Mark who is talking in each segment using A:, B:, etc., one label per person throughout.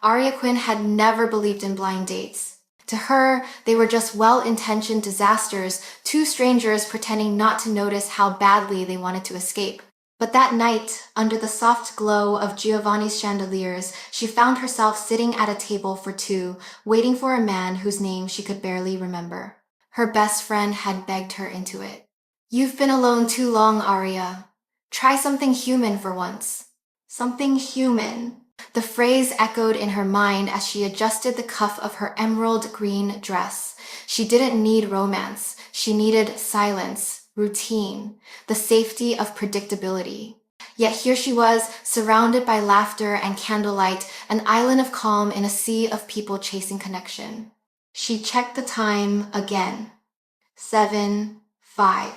A: Arya Quinn had never believed in blind dates. To her, they were just well-intentioned disasters, two strangers pretending not to notice how badly they wanted to escape. But that night, under the soft glow of Giovanni's chandeliers, she found herself sitting at a table for two, waiting for a man whose name she could barely remember. Her best friend had begged her into it. "You've been alone too long, Arya. Try something human for once." Something human. The phrase echoed in her mind as she adjusted the cuff of her emerald green dress. She didn't need romance. She needed silence, routine, the safety of predictability. Yet here she was, surrounded by laughter and candlelight, an island of calm in a sea of people chasing connection. She checked the time again. 7:05.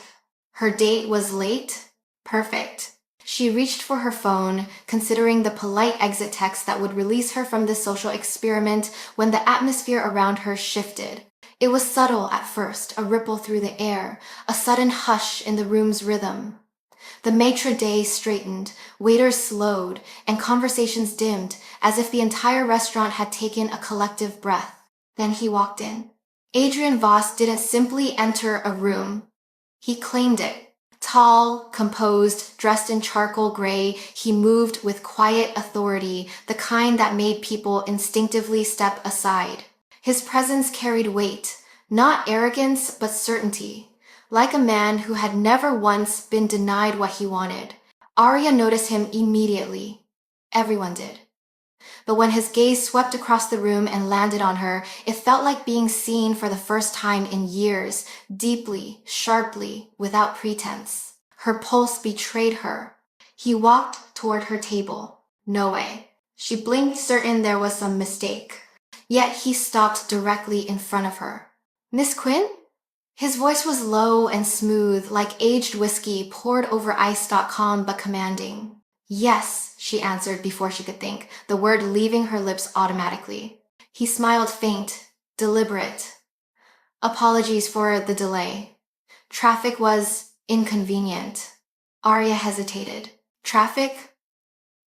A: Her date was late? Perfect. She reached for her phone, considering the polite exit text that would release her from this social experiment when the atmosphere around her shifted. It was subtle at first, a ripple through the air, a sudden hush in the room's rhythm. The maitre d' straightened, waiters slowed, and conversations dimmed, as if the entire restaurant had taken a collective breath. Then he walked in. Adrian Voss didn't simply enter a room. He claimed it. Tall, composed, dressed in charcoal gray, he moved with quiet authority, the kind that made people instinctively step aside. His presence carried weight, not arrogance, but certainty. Like a man who had never once been denied what he wanted. Arya noticed him immediately. Everyone did. But when his gaze swept across the room and landed on her, it felt like being seen for the first time in years, deeply, sharply, without pretense. Her pulse betrayed her. He walked toward her table. No way. She blinked, certain there was some mistake. Yet he stopped directly in front of her. "Miss Quinn?" His voice was low and smooth, like aged whiskey poured over ice.com, but commanding. "Yes," she answered before she could think, the word leaving her lips automatically. He smiled faint, deliberate. "Apologies for the delay. Traffic was inconvenient." Arya hesitated. Traffic?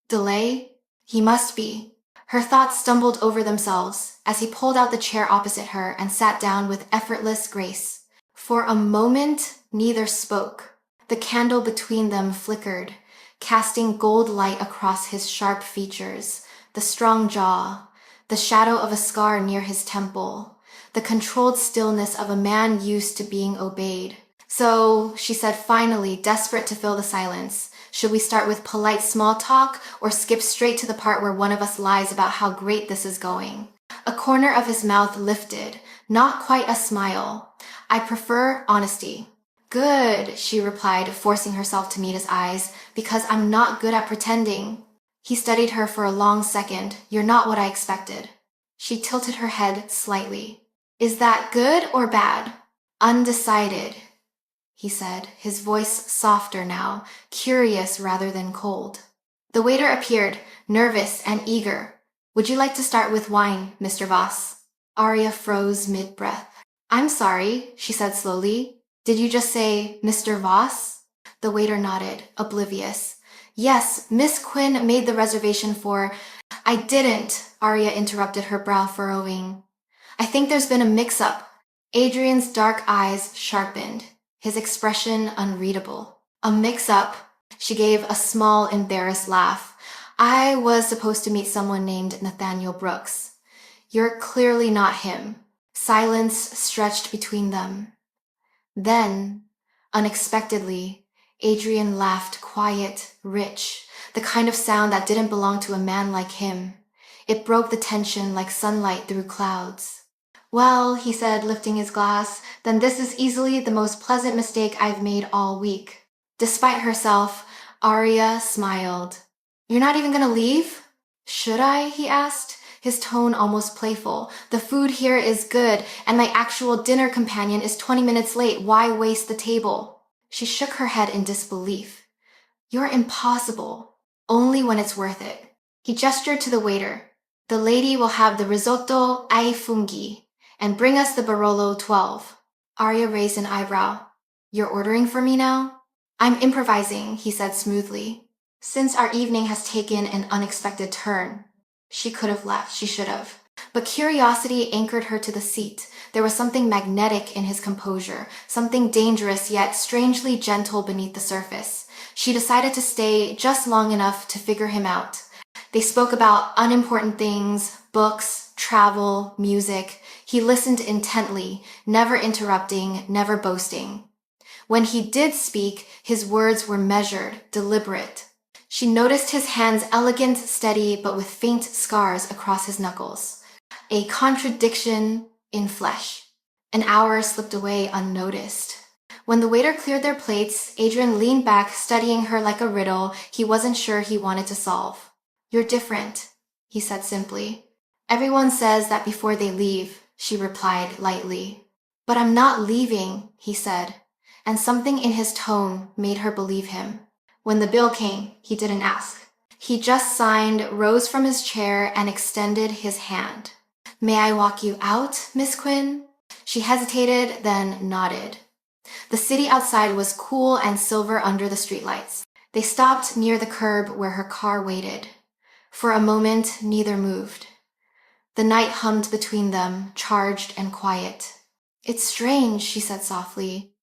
A: Delay? He must be. Her thoughts stumbled over themselves as he pulled out the chair opposite her and sat down with effortless grace. For a moment, neither spoke. The candle between them flickered, casting gold light across his sharp features, the strong jaw, the shadow of a scar near his temple, the controlled stillness of a man used to being obeyed. "So," she said finally, desperate to fill the silence, "should we start with polite small talk or skip straight to the part where one of us lies about how great this is going?" A corner of his mouth lifted, not quite a smile. "I prefer honesty." "Good," she replied, forcing herself to meet his eyes, "because I'm not good at pretending." He studied her for a long second. "You're not what I expected." She tilted her head slightly. "Is that good or bad?" "Undecided," he said, his voice softer now, curious rather than cold. The waiter appeared, nervous and eager. "Would you like to start with wine, Mr. Voss?" Arya froze mid-breath. "I'm sorry," she said slowly. "Did you just say Mr. Voss?" The waiter nodded, oblivious. "Yes, Miss Quinn made the reservation for—" "I didn't," Arya interrupted, her brow furrowing. "I think there's been a mix-up." Adrian's dark eyes sharpened, his expression unreadable. "A mix-up?" She gave a small, embarrassed laugh. "I was supposed to meet someone named Nathaniel Brooks. You're clearly not him." Silence stretched between them. Then, unexpectedly, Adrian laughed, quiet, rich, the kind of sound that didn't belong to a man like him. It broke the tension like sunlight through clouds. "Well," he said, lifting his glass, "then this is easily the most pleasant mistake I've made all week." Despite herself, Arya smiled. "You're not even gonna leave?" "Should I?" he asked, his tone almost playful. "The food here is good, and my actual dinner companion is 20 minutes late. Why waste the table?" She shook her head in disbelief. "You're impossible. Only when it's worth it." He gestured to the waiter. "The lady will have the risotto ai funghi, and bring us the Barolo 12. Arya raised an eyebrow. "You're ordering for me now?" "I'm improvising," he said smoothly, "since our evening has taken an unexpected turn." She could have left. She should have. But curiosity anchored her to the seat. There was something magnetic in his composure, something dangerous yet strangely gentle beneath the surface. She decided to stay just long enough to figure him out. They spoke about unimportant things, books, travel, music. He listened intently, never interrupting, never boasting. When he did speak, his words were measured, deliberate. She noticed his hands elegant, steady, but with faint scars across his knuckles. A contradiction in flesh. An hour slipped away unnoticed. When the waiter cleared their plates, Adrian leaned back, studying her like a riddle he wasn't sure he wanted to solve. "You're different," he said simply. "Everyone says that before they leave," she replied lightly. "But I'm not leaving," he said, and something in his tone made her believe him. When the bill came, he didn't ask. He just signed, rose from his chair, and extended his hand. "May I walk you out, Miss Quinn?" She hesitated, then nodded. The city outside was cool and silver under the streetlights. They stopped near the curb where her car waited. For a moment, neither moved. The night hummed between them, charged and quiet. "It's strange," she said softly.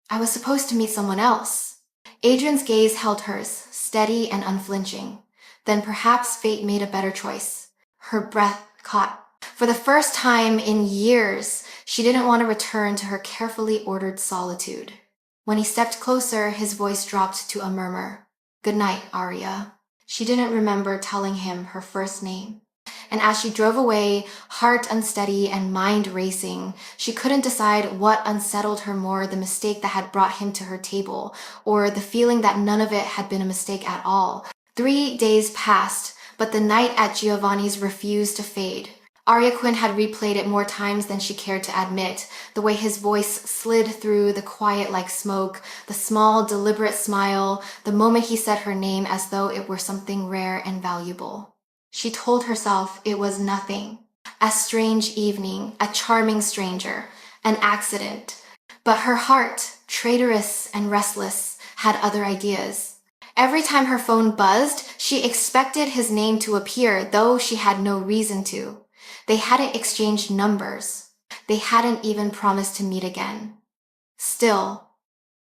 A: "I was supposed to meet someone else." Adrian's gaze held hers, steady and unflinching. Then perhaps fate made a better choice. Her breath caught. For the first time in years, she didn't want to return to her carefully ordered solitude. When he stepped closer, his voice dropped to a murmur. "Good night, Arya." She didn't remember telling him her first name. And as she drove away, heart unsteady and mind racing, she couldn't decide what unsettled her more, the mistake that had brought him to her table, or the feeling that none of it had been a mistake at all. 3 days passed, but the night at Giovanni's refused to fade. Arya Quinn had replayed it more times than she cared to admit, the way his voice slid through the quiet like smoke, the small, deliberate smile, the moment he said her name as though it were something rare and valuable. She told herself it was nothing. A strange evening, a charming stranger, an accident. But her heart, traitorous and restless, had other ideas. Every time her phone buzzed, she expected his name to appear, though she had no reason to. They hadn't exchanged numbers. They hadn't even promised to meet again. Still,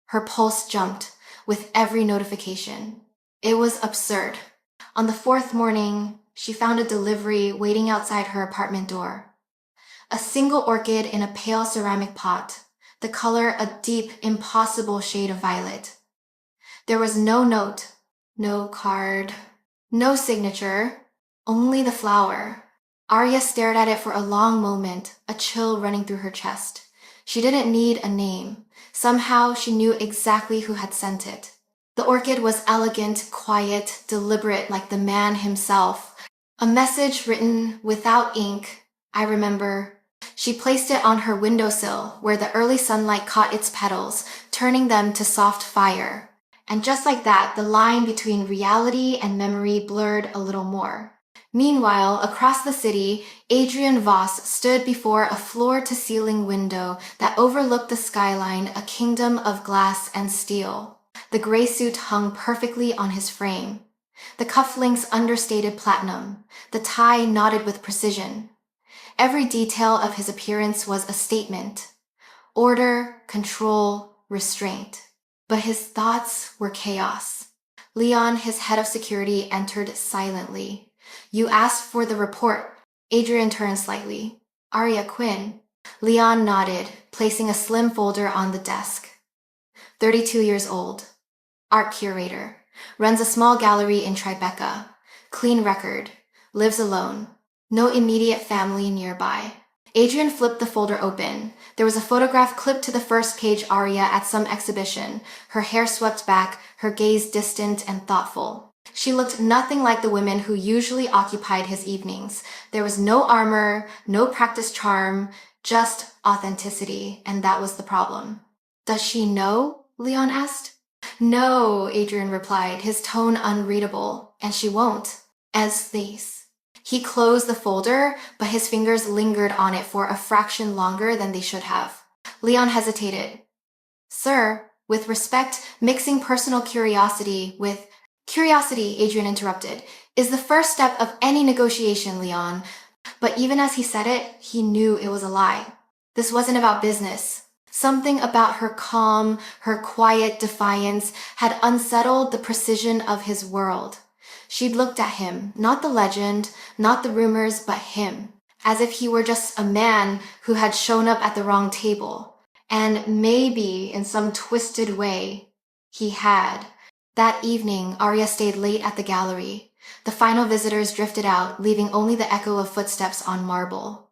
A: her pulse jumped with every notification. It was absurd. On the 4th morning, she found a delivery waiting outside her apartment door. A single orchid in a pale ceramic pot, the color a deep, impossible shade of violet. There was no note, no card, no signature, only the flower. Arya stared at it for a long moment, a chill running through her chest. She didn't need a name. Somehow she knew exactly who had sent it. The orchid was elegant, quiet, deliberate like the man himself. A message written without ink, I remember. She placed it on her windowsill where the early sunlight caught its petals, turning them to soft fire. And just like that, the line between reality and memory blurred a little more. Meanwhile, across the city, Adrian Voss stood before a floor-to-ceiling window that overlooked the skyline, a kingdom of glass and steel. The gray suit hung perfectly on his frame. The cufflinks understated platinum, the tie knotted with precision. Every detail of his appearance was a statement. Order, control, restraint. But his thoughts were chaos. Leon, his head of security, entered silently. "You asked for the report." Adrian turned slightly. "Arya Quinn." Leon nodded, placing a slim folder on the desk. 32 years old. Art curator. Runs a small gallery in Tribeca. Clean record. Lives alone. No immediate family nearby. Adrian flipped the folder open. There was a photograph clipped to the first page Arya at some exhibition, her hair swept back, her gaze distant and thoughtful. She looked nothing like the women who usually occupied his evenings. There was no armor, no practiced charm, just authenticity, and that was the problem. "Does she know?" Leon asked. "No," Adrian replied, his tone unreadable. "And she won't." As these. He closed the folder, but his fingers lingered on it for a fraction longer than they should have. Leon hesitated. "Sir," with respect, mixing personal curiosity with... "Curiosity," Adrian interrupted, is the first step of any negotiation, Leon. But even as he said it, he knew it was a lie. This wasn't about business. Something about her calm, her quiet defiance had unsettled the precision of his world. She'd looked at him, not the legend, not the rumors, but him, as if he were just a man who had shown up at the wrong table. And maybe, in some twisted way, he had. That evening, Arya stayed late at the gallery. The final visitors drifted out, leaving only the echo of footsteps on marble.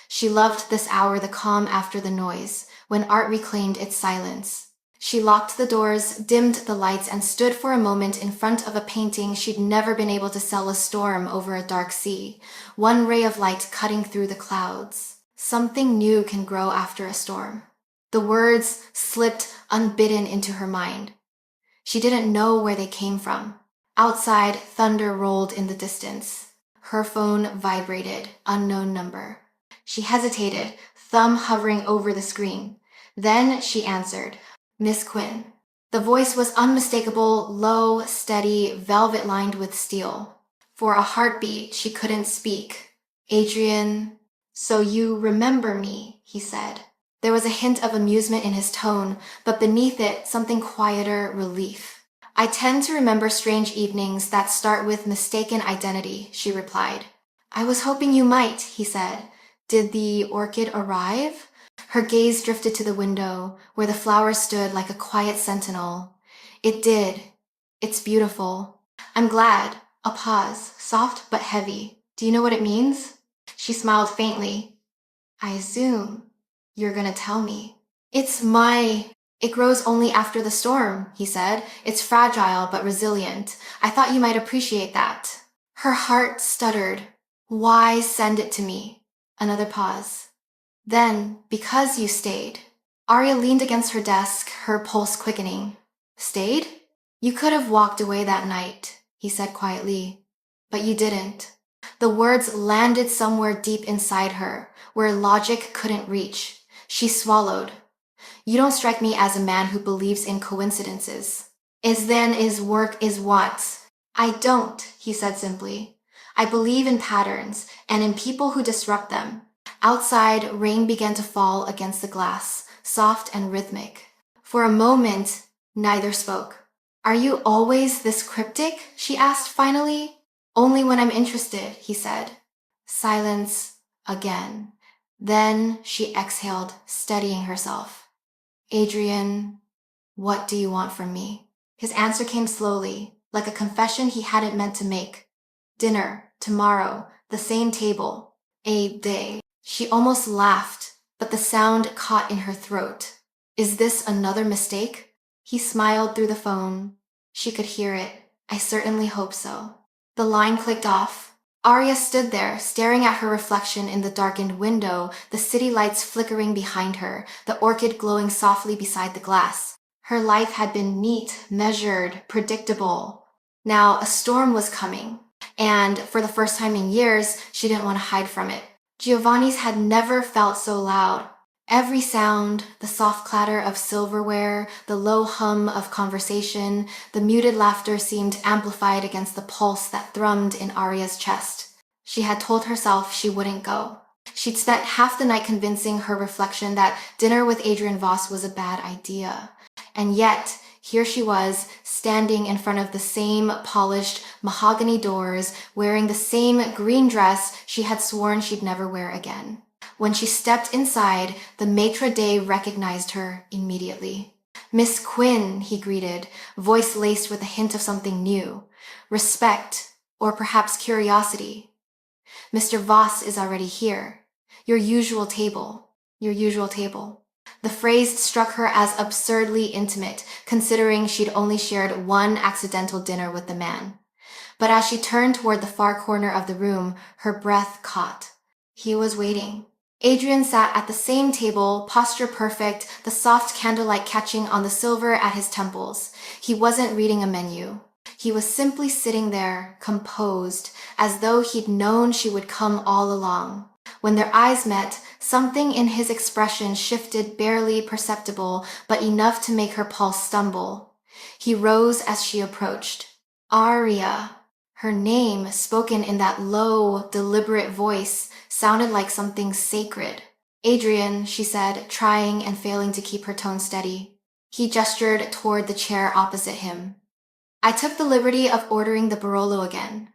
A: She loved this hour, the calm after the noise, when art reclaimed its silence. She locked the doors, dimmed the lights, and stood for a moment in front of a painting she'd never been able to sell a storm over a dark sea, one ray of light cutting through the clouds. Something new can grow after a storm. The words slipped unbidden into her mind. She didn't know where they came from. Outside, thunder rolled in the distance. Her phone vibrated, unknown number. She hesitated, thumb hovering over the screen. Then she answered, "Miss Quinn." The voice was unmistakable, low, steady, velvet-lined with steel. For a heartbeat, she couldn't speak. "Adrian, so you remember me," he said. There was a hint of amusement in his tone, but beneath it, something quieter, relief. "I tend to remember strange evenings that start with mistaken identity," she replied. "I was hoping you might," he said. "Did the orchid arrive?" Her gaze drifted to the window, where the flower stood like a quiet sentinel. "It did. It's beautiful. I'm glad." A pause, soft but heavy. "Do you know what it means?" She smiled faintly. "I assume you're gonna tell me." It grows only after the storm," he said. "It's fragile but resilient. I thought you might appreciate that." Her heart stuttered. "Why send it to me?" Another pause. "Then, because you stayed." Arya leaned against her desk, her pulse quickening. "Stayed? You could have walked away that night," he said quietly. "But you didn't." The words landed somewhere deep inside her, where logic couldn't reach. She swallowed. "You don't strike me as a man who believes in coincidences." Is work is what?" "I don't," he said simply. "I believe in patterns and in people who disrupt them." Outside, rain began to fall against the glass, soft and rhythmic. For a moment, neither spoke. "Are you always this cryptic?" she asked finally. "Only when I'm interested," he said. Silence again. Then she exhaled, steadying herself. "Adrian, what do you want from me?" His answer came slowly, like a confession he hadn't meant to make. "Dinner, tomorrow, the same table, a day." She almost laughed, but the sound caught in her throat. "Is this another mistake?" He smiled through the phone. She could hear it. "I certainly hope so." The line clicked off. Arya stood there, staring at her reflection in the darkened window, the city lights flickering behind her, the orchid glowing softly beside the glass. Her life had been neat, measured, predictable. Now a storm was coming, and for the first time in years, she didn't want to hide from it. Giovanni's had never felt so loud. Every sound, the soft clatter of silverware, the low hum of conversation, the muted laughter seemed amplified against the pulse that thrummed in Arya's chest. She had told herself she wouldn't go. She'd spent half the night convincing her reflection that dinner with Adrian Voss was a bad idea. And yet, here she was, standing in front of the same polished mahogany doors, wearing the same green dress she had sworn she'd never wear again. When she stepped inside, the maitre d' recognized her immediately. "Miss Quinn," he greeted, voice laced with a hint of something new. Respect, or perhaps curiosity. "Mr. Voss is already here. Your usual table. Your usual table." The phrase struck her as absurdly intimate, considering she'd only shared one accidental dinner with the man. But as she turned toward the far corner of the room, her breath caught. He was waiting. Adrian sat at the same table, posture perfect, the soft candlelight catching on the silver at his temples. He wasn't reading a menu. He was simply sitting there, composed, as though he'd known she would come all along. When their eyes met, something in his expression shifted, barely perceptible, but enough to make her pulse stumble. He rose as she approached. "Arya." Her name, spoken in that low, deliberate voice, sounded like something sacred. Adrian, she said, trying and failing to keep her tone steady. He gestured toward the chair opposite him. I took the liberty of ordering the Barolo again.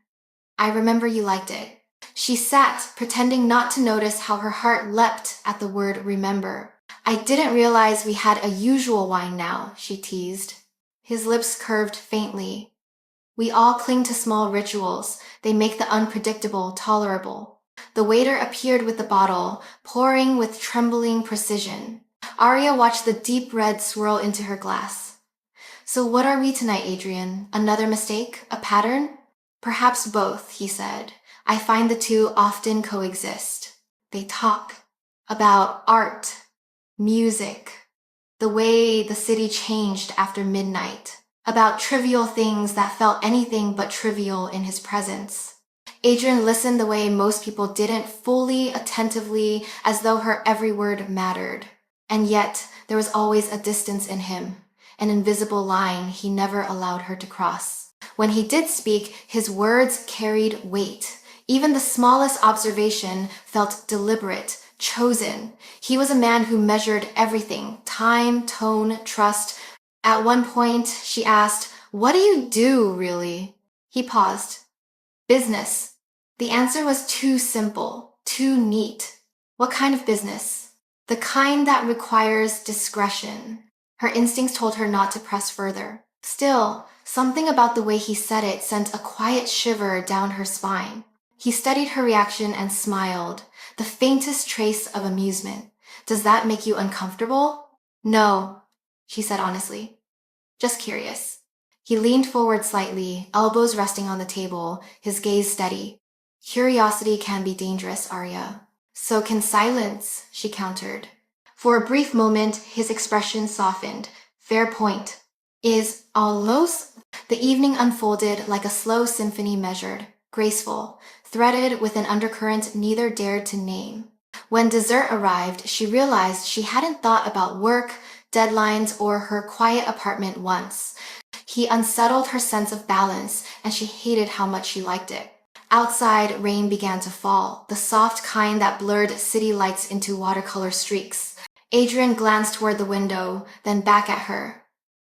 A: I remember you liked it. She sat, pretending not to notice how her heart leapt at the word remember. I didn't realize we had a usual wine now, she teased. His lips curved faintly. We all cling to small rituals. They make the unpredictable tolerable. The waiter appeared with the bottle, pouring with trembling precision. Arya watched the deep red swirl into her glass. So what are we tonight, Adrian? Another mistake? A pattern? Perhaps both, he said. I find the two often coexist. They talk about art, music, the way the city changed after midnight, about trivial things that felt anything but trivial in his presence. Adrian listened the way most people didn't, fully, attentively, as though her every word mattered. And yet, there was always a distance in him, an invisible line he never allowed her to cross. When he did speak, his words carried weight. Even the smallest observation felt deliberate, chosen. He was a man who measured everything: time, tone, trust. At one point, she asked, "What do you do, really?" He paused. Business. The answer was too simple, too neat. What kind of business? The kind that requires discretion. Her instincts told her not to press further. Still, something about the way he said it sent a quiet shiver down her spine. He studied her reaction and smiled, the faintest trace of amusement. Does that make you uncomfortable? No, she said honestly. Just curious. He leaned forward slightly, elbows resting on the table, his gaze steady. Curiosity can be dangerous, Arya. So can silence, she countered. For a brief moment, his expression softened. Fair point. Is almost. The evening unfolded like a slow symphony, measured, graceful, threaded with an undercurrent neither dared to name. When dessert arrived, she realized she hadn't thought about work, deadlines, or her quiet apartment once. He unsettled her sense of balance, and she hated how much she liked it. Outside, rain began to fall, the soft kind that blurred city lights into watercolor streaks. Adrian glanced toward the window, then back at her.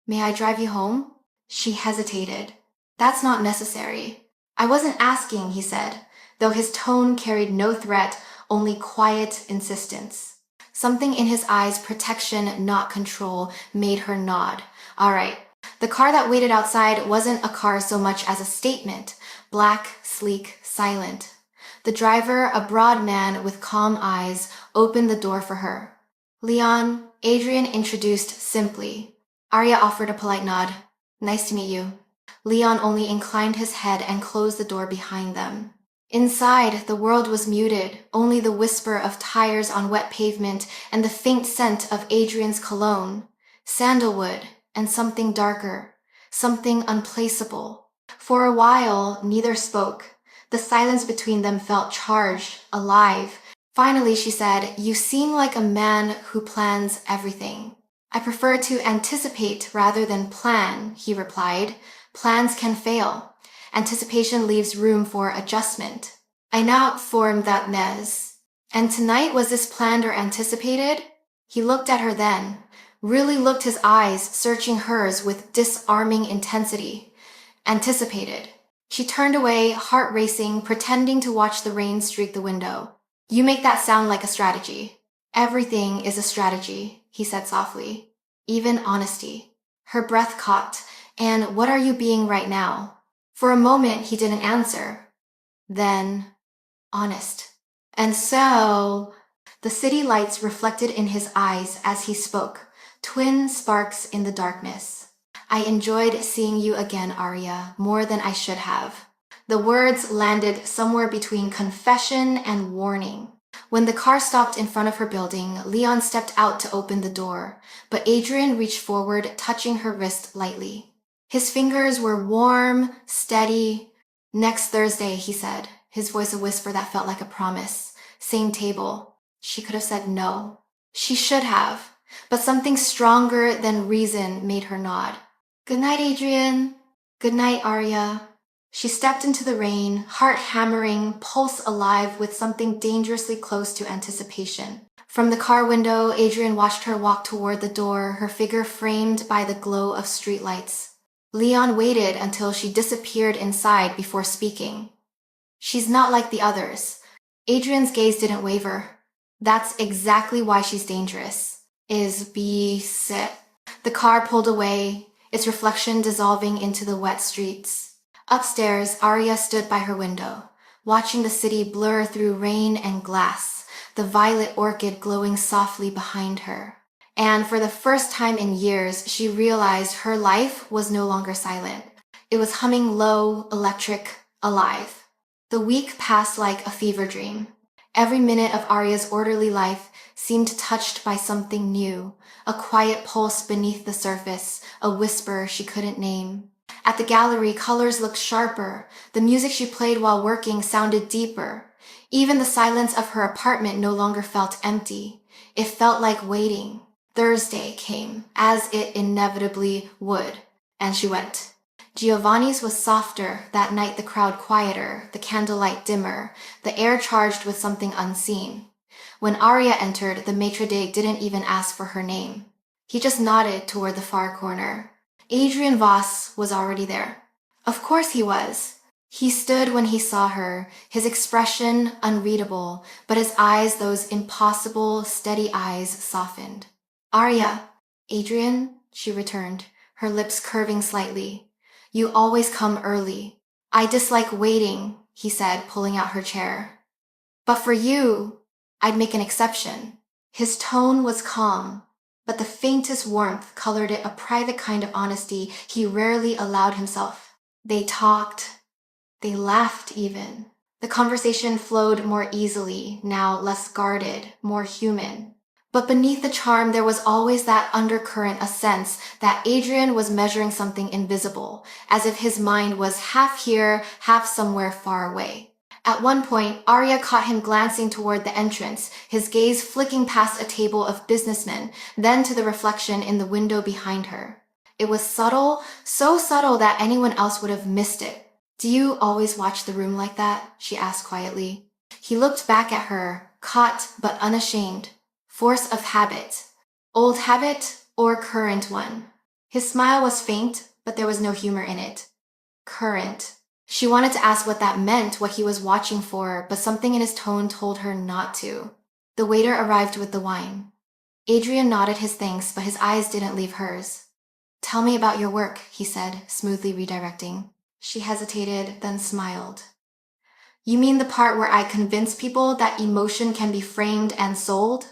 A: May I drive you home? She hesitated. That's not necessary. I wasn't asking, he said, though his tone carried no threat, only quiet insistence. Something in his eyes, protection, not control, made her nod. All right. The car that waited outside wasn't a car so much as a statement. Black, sleek, silent. The driver, a broad man with calm eyes, opened the door for her. Leon, Adrian introduced simply. Arya offered a polite nod. Nice to meet you. Leon only inclined his head and closed the door behind them. Inside, the world was muted, only the whisper of tires on wet pavement and the faint scent of Adrian's cologne. Sandalwood and something darker, something unplaceable. For a while, neither spoke. The silence between them felt charged, alive. Finally, she said, You seem like a man who plans everything. I prefer to anticipate rather than plan, he replied. Plans can fail. Anticipation leaves room for adjustment. I now formed that mez. And tonight, was this planned or anticipated? He looked at her then, really looked, his eyes searching hers with disarming intensity. Anticipated. She turned away, heart racing, pretending to watch the rain streak the window. You make that sound like a strategy. Everything is a strategy, he said softly. Even honesty. Her breath caught. And what are you being right now? For a moment, he didn't answer. Then, honest. And so, the city lights reflected in his eyes as he spoke, twin sparks in the darkness. I enjoyed seeing you again, Arya, more than I should have. The words landed somewhere between confession and warning. When the car stopped in front of her building, Leon stepped out to open the door, but Adrian reached forward, touching her wrist lightly. His fingers were warm, steady. Next Thursday, he said, his voice a whisper that felt like a promise. Same table. She could have said no. She should have, but something stronger than reason made her nod. Good night, Adrian. Good night, Arya. She stepped into the rain, heart hammering, pulse alive with something dangerously close to anticipation. From the car window, Adrian watched her walk toward the door, her figure framed by the glow of streetlights. Leon waited until she disappeared inside before speaking. She's not like the others. Adrian's gaze didn't waver. That's exactly why she's dangerous. The car pulled away, its reflection dissolving into the wet streets. Upstairs, Arya stood by her window, watching the city blur through rain and glass, the violet orchid glowing softly behind her. And for the first time in years, she realized her life was no longer silent. It was humming low, electric, alive. The week passed like a fever dream. Every minute of Arya's orderly life seemed touched by something new, a quiet pulse beneath the surface, a whisper she couldn't name. At the gallery, colors looked sharper. The music she played while working sounded deeper. Even the silence of her apartment no longer felt empty. It felt like waiting. Thursday came, as it inevitably would, and she went. Giovanni's was softer, that night the crowd quieter, the candlelight dimmer, the air charged with something unseen. When Arya entered, the maitre d' didn't even ask for her name. He just nodded toward the far corner. Adrian Voss was already there. Of course he was. He stood when he saw her, his expression unreadable, but his eyes, those impossible, steady eyes, softened. Arya. Adrian, she returned, her lips curving slightly. You always come early. I dislike waiting, he said, pulling out her chair. But for you, I'd make an exception. His tone was calm, but the faintest warmth colored it a private kind of honesty he rarely allowed himself. They talked. They laughed even. The conversation flowed more easily, now less guarded, more human. But beneath the charm, there was always that undercurrent, a sense that Adrian was measuring something invisible, as if his mind was half here, half somewhere far away. At one point, Arya caught him glancing toward the entrance, his gaze flicking past a table of businessmen, then to the reflection in the window behind her. It was subtle, so subtle that anyone else would have missed it. Do you always watch the room like that? She asked quietly. He looked back at her, caught but unashamed. Force of habit. Old habit or current one? His smile was faint, but there was no humor in it. Current. She wanted to ask what that meant, what he was watching for, but something in his tone told her not to. The waiter arrived with the wine. Adrian nodded his thanks, but his eyes didn't leave hers. Tell me about your work, he said, smoothly redirecting. She hesitated, then smiled. You mean the part where I convince people that emotion can be framed and sold?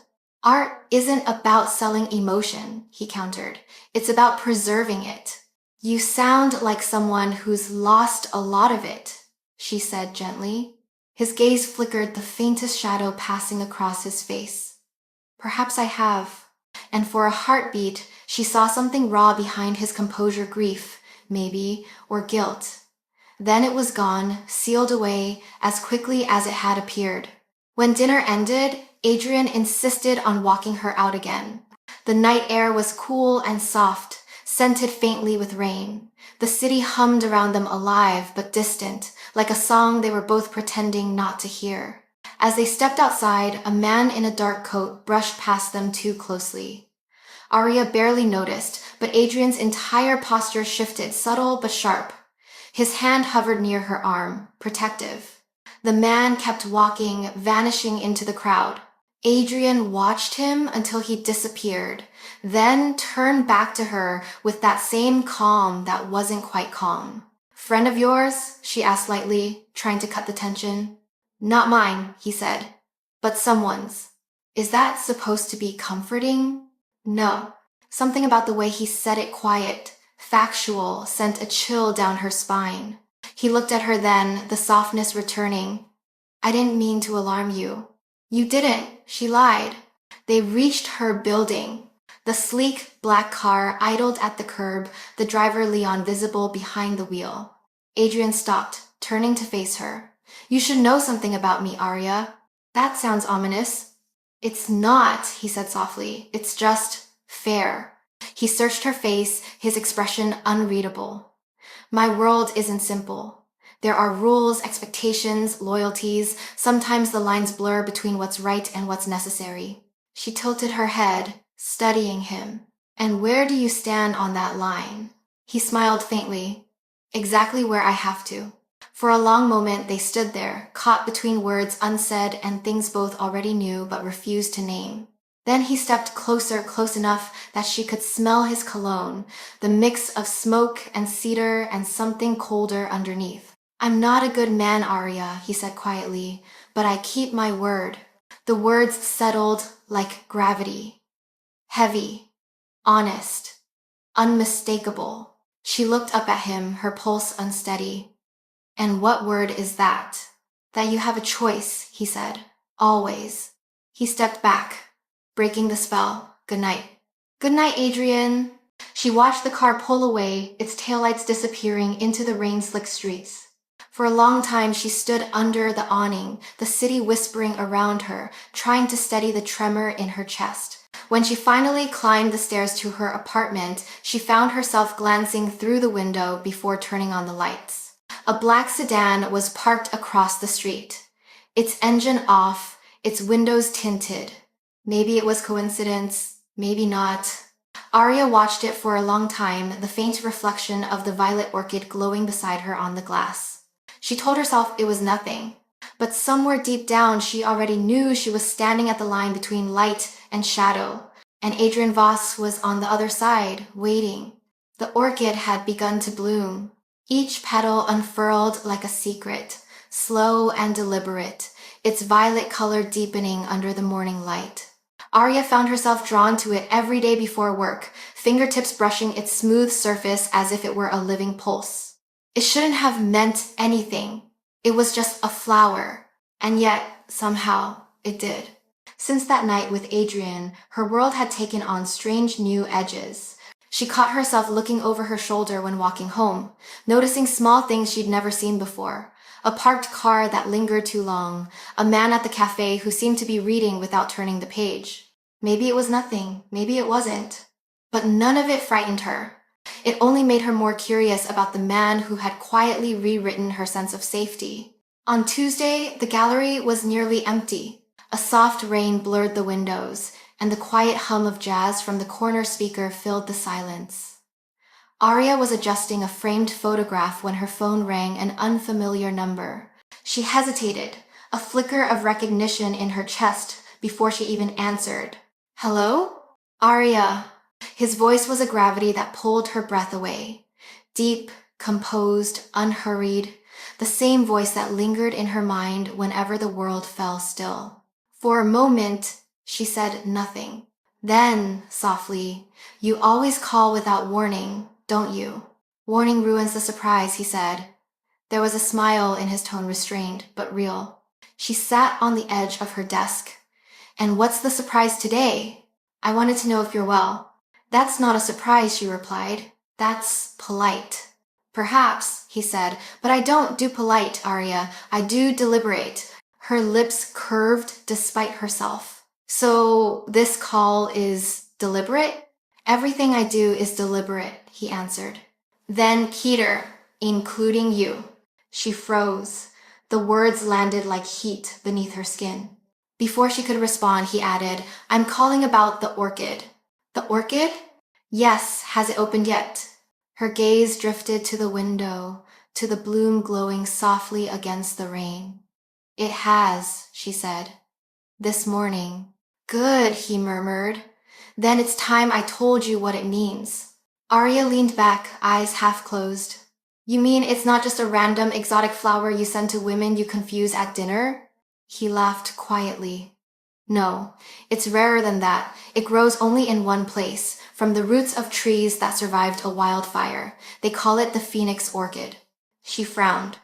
A: Art isn't about selling emotion, he countered. It's about preserving it. You sound like someone who's lost a lot of it, she said gently. His gaze flickered, the faintest shadow passing across his face. Perhaps I have. And for a heartbeat, she saw something raw behind his composure, grief, maybe, or guilt. Then it was gone, sealed away as quickly as it had appeared. When dinner ended, Adrian insisted on walking her out again. The night air was cool and soft, scented faintly with rain. The city hummed around them, alive but distant, like a song they were both pretending not to hear. As they stepped outside, a man in a dark coat brushed past them too closely. Arya barely noticed, but Adrian's entire posture shifted, subtle but sharp. His hand hovered near her arm, protective. The man kept walking, vanishing into the crowd. Adrian watched him until he disappeared, then turned back to her with that same calm that wasn't quite calm. Friend of yours? She asked lightly, trying to cut the tension. Not mine, he said, but someone's. Is that supposed to be comforting? No. Something about the way he said it quiet, factual, sent a chill down her spine. He looked at her then, the softness returning. I didn't mean to alarm you. You didn't, she lied. They reached her building. The sleek black car idled at the curb, the driver Leon visible behind the wheel. Adrian stopped, turning to face her. You should know something about me, Arya. That sounds ominous. It's not, he said softly. It's just fair. He searched her face, his expression unreadable. My world isn't simple. There are rules, expectations, loyalties. Sometimes the lines blur between what's right and what's necessary. She tilted her head, studying him. And where do you stand on that line? He smiled faintly. Exactly where I have to. For a long moment they stood there, caught between words unsaid and things both already knew but refused to name. Then he stepped closer, close enough that she could smell his cologne, the mix of smoke and cedar and something colder underneath. I'm not a good man, Arya, he said quietly, but I keep my word. The words settled like gravity. Heavy, honest, unmistakable. She looked up at him, her pulse unsteady. And what word is that? That you have a choice, he said. Always. He stepped back, breaking the spell. Good night. Good night, Adrian. She watched the car pull away, its taillights disappearing into the rain-slicked streets. For a long time she stood under the awning, the city whispering around her, trying to steady the tremor in her chest. When she finally climbed the stairs to her apartment, she found herself glancing through the window before turning on the lights. A black sedan was parked across the street, its engine off, its windows tinted. Maybe it was coincidence, maybe not. Arya watched it for a long time, the faint reflection of the violet orchid glowing beside her on the glass. She told herself it was nothing, but somewhere deep down she already knew she was standing at the line between light and shadow, and Adrian Voss was on the other side, waiting. The orchid had begun to bloom, each petal unfurled like a secret, slow and deliberate, its violet color deepening under the morning light. Arya found herself drawn to it every day before work, fingertips brushing its smooth surface as if it were a living pulse. It shouldn't have meant anything. It was just a flower. And yet, somehow, it did. Since that night with Adrian, her world had taken on strange new edges. She caught herself looking over her shoulder when walking home, noticing small things she'd never seen before. A parked car that lingered too long, a man at the cafe who seemed to be reading without turning the page. Maybe it was nothing, maybe it wasn't. But none of it frightened her. It only made her more curious about the man who had quietly rewritten her sense of safety. On Tuesday, the gallery was nearly empty. A soft rain blurred the windows, and the quiet hum of jazz from the corner speaker filled the silence. Arya was adjusting a framed photograph when her phone rang an unfamiliar number. She hesitated, a flicker of recognition in her chest before she even answered. Hello? Arya. His voice was a gravity that pulled her breath away. Deep, composed, unhurried, the same voice that lingered in her mind whenever the world fell still. For a moment, she said nothing. Then, softly, you always call without warning, don't you? Warning ruins the surprise, he said. There was a smile in his tone, restrained, but real. She sat on the edge of her desk. And what's the surprise today? I wanted to know if you're well. That's not a surprise, she replied. That's polite. Perhaps, he said, but I don't do polite, Arya. I do deliberate. Her lips curved despite herself. So this call is deliberate? Everything I do is deliberate, he answered. Then Keter, including you. She froze. The words landed like heat beneath her skin. Before she could respond, he added, I'm calling about the orchid. The orchid? Yes, has it opened yet? Her gaze drifted to the window, to the bloom glowing softly against the rain. It has, she said. This morning. Good, he murmured. Then it's time I told you what it means. Arya leaned back, eyes half closed. You mean it's not just a random exotic flower you send to women you confuse at dinner? He laughed quietly. No, it's rarer than that. It grows only in one place, from the roots of trees that survived a wildfire. They call it the phoenix orchid. She frowned.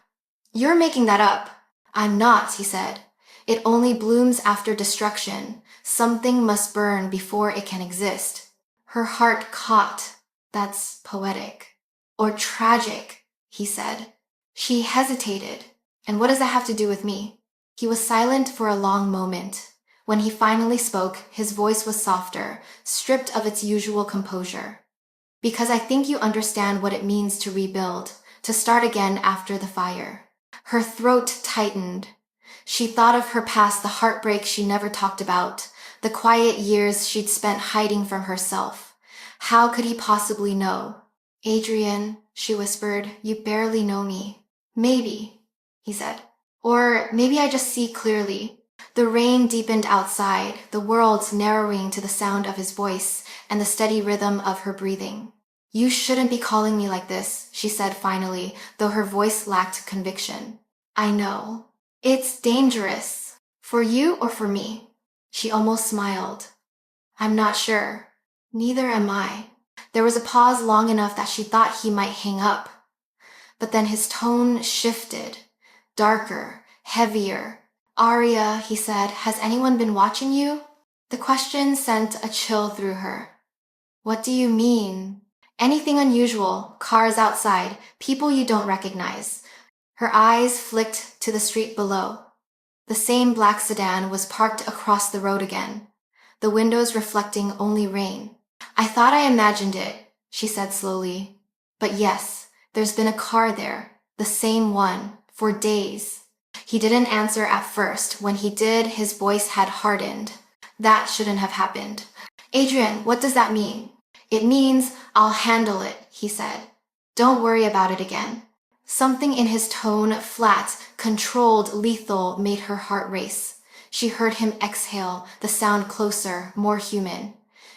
A: You're making that up. I'm not, he said. It only blooms after destruction. Something must burn before it can exist. Her heart caught. That's poetic. Or tragic, he said. She hesitated. And what does that have to do with me? He was silent for a long moment. When he finally spoke, his voice was softer, stripped of its usual composure. Because I think you understand what it means to rebuild, to start again after the fire. Her throat tightened. She thought of her past, the heartbreak she never talked about, the quiet years she'd spent hiding from herself. How could he possibly know? Adrian, she whispered, you barely know me. Maybe, he said. Or maybe I just see clearly. The rain deepened outside, the world narrowing to the sound of his voice and the steady rhythm of her breathing. You shouldn't be calling me like this, she said finally, though her voice lacked conviction. I know. It's dangerous. For you or for me? She almost smiled. I'm not sure. Neither am I. There was a pause long enough that she thought he might hang up. But then his tone shifted. Darker, heavier. Arya, he said, has anyone been watching you? The question sent a chill through her. What do you mean? Anything unusual, cars outside, people you don't recognize. Her eyes flicked to the street below. The same black sedan was parked across the road again, the windows reflecting only rain. I thought I imagined it, she said slowly. But yes, there's been a car there, the same one, for days. He didn't answer at first. When he did, his voice had hardened. That shouldn't have happened. Adrian, what does that mean? It means I'll handle it, he said. Don't worry about it again. Something in his tone, flat, controlled, lethal, made her heart race. She heard him exhale, the sound closer, more human.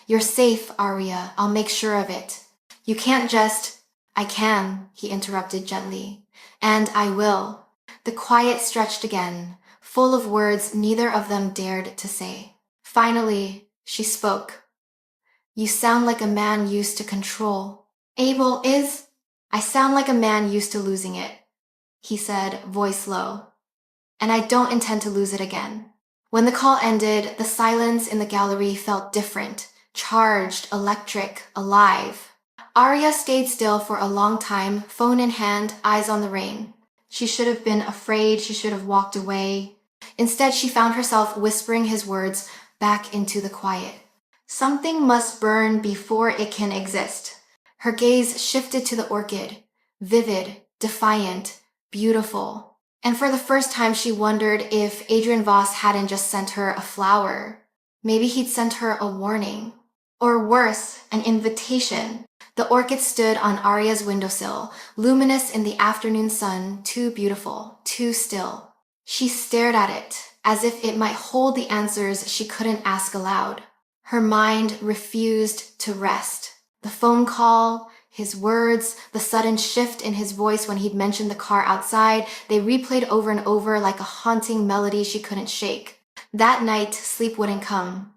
A: You're safe, Arya. I'll make sure of it. You can't just... I can, he interrupted gently. And I will. The quiet stretched again, full of words neither of them dared to say. Finally, she spoke. You sound like a man used to control. Abel is... I sound like a man used to losing it, he said, voice low. And I don't intend to lose it again. When the call ended, the silence in the gallery felt different, charged, electric, alive. Arya stayed still for a long time, phone in hand, eyes on the rain. She should have been afraid, she should have walked away. Instead, she found herself whispering his words back into the quiet. Something must burn before it can exist. Her gaze shifted to the orchid, vivid, defiant, beautiful. And for the first time, she wondered if Adrian Voss hadn't just sent her a flower. Maybe he'd sent her a warning. Or worse, an invitation. The orchid stood on Arya's windowsill, luminous in the afternoon sun, too beautiful, too still. She stared at it, as if it might hold the answers she couldn't ask aloud. Her mind refused to rest. The phone call, his words, the sudden shift in his voice when he'd mentioned the car outside, they replayed over and over like a haunting melody she couldn't shake. That night, sleep wouldn't come.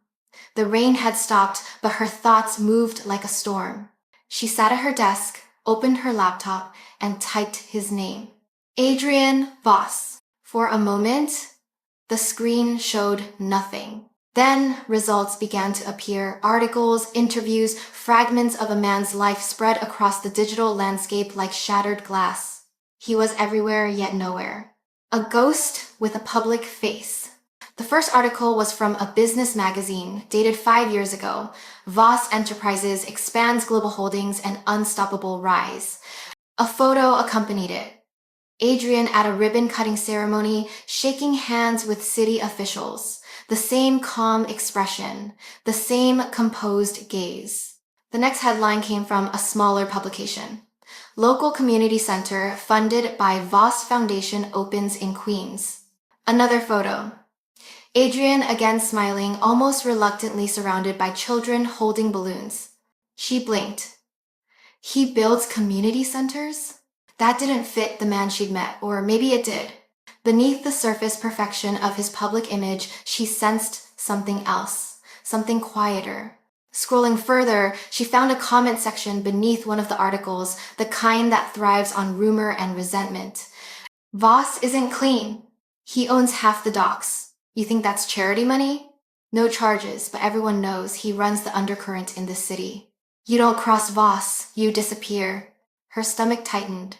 A: The rain had stopped, but her thoughts moved like a storm. She sat at her desk, opened her laptop, and typed his name. Adrian Voss. For a moment, the screen showed nothing. Then results began to appear, articles, interviews, fragments of a man's life spread across the digital landscape like shattered glass. He was everywhere yet nowhere. A ghost with a public face. The first article was from a business magazine dated 5 years ago. Voss Enterprises expands global holdings and unstoppable rise. A photo accompanied it. Adrian at a ribbon-cutting ceremony, shaking hands with city officials. The same calm expression, the same composed gaze. The next headline came from a smaller publication. Local community center funded by Voss Foundation opens in Queens. Another photo. Adrian again smiling, almost reluctantly surrounded by children holding balloons. She blinked. He builds community centers? That didn't fit the man she'd met, or maybe it did. Beneath the surface perfection of his public image, she sensed something else, something quieter. Scrolling further, she found a comment section beneath one of the articles, the kind that thrives on rumor and resentment. Voss isn't clean. He owns half the docks. You think that's charity money? No charges, but everyone knows he runs the undercurrent in this city. You don't cross Voss, you disappear. Her stomach tightened.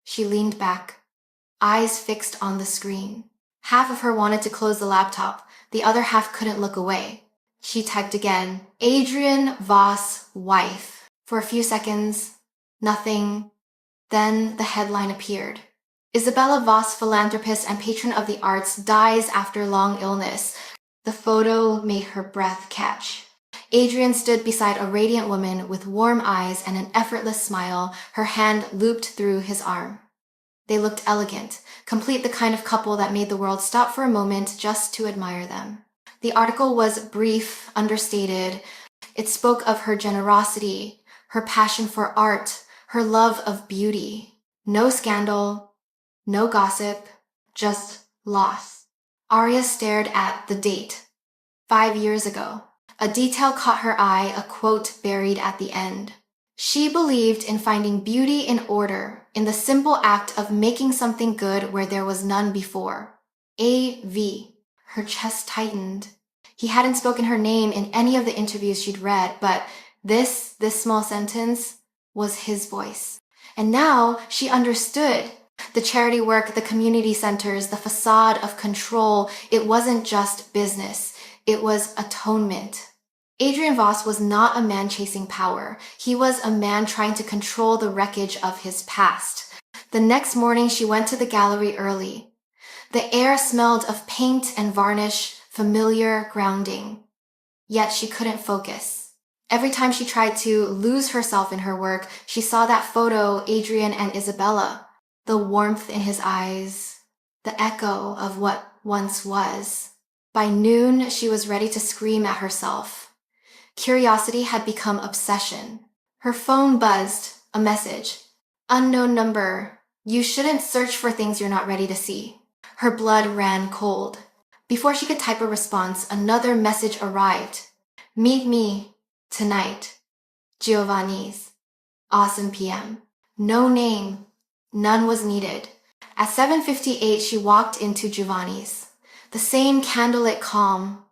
A: She leaned back, eyes fixed on the screen. Half of her wanted to close the laptop, the other half couldn't look away. She typed again, Adrian Voss, wife. For a few seconds, nothing. Then the headline appeared. Isabella Voss, philanthropist and patron of the arts, dies after long illness. The photo made her breath catch. Adrian stood beside a radiant woman with warm eyes and an effortless smile, her hand looped through his arm. They looked elegant, complete, the kind of couple that made the world stop for a moment just to admire them. The article was brief, understated. It spoke of her generosity, her passion for art, her love of beauty. No scandal, no gossip, just loss. Arya stared at the date. 5 years ago. A detail caught her eye, a quote buried at the end. She believed in finding beauty in order, in the simple act of making something good where there was none before. A.V. Her chest tightened. He hadn't spoken her name in any of the interviews she'd read, but this small sentence was his voice. And now she understood. The charity work, the community centers, the facade of control, it wasn't just business. It was atonement. Adrian Voss was not a man chasing power. He was a man trying to control the wreckage of his past. The next morning, she went to the gallery early. The air smelled of paint and varnish, familiar, grounding. Yet she couldn't focus. Every time she tried to lose herself in her work, she saw that photo, Adrian and Isabella. The warmth in his eyes, the echo of what once was. By noon, she was ready to scream at herself. Curiosity had become obsession. Her phone buzzed, a message. Unknown number. You shouldn't search for things you're not ready to see. Her blood ran cold. Before she could type a response, another message arrived. Meet me tonight. Giovanni's. Awesome PM. No name. None was needed. At 7:58, she walked into Giovanni's. The same candlelit calm,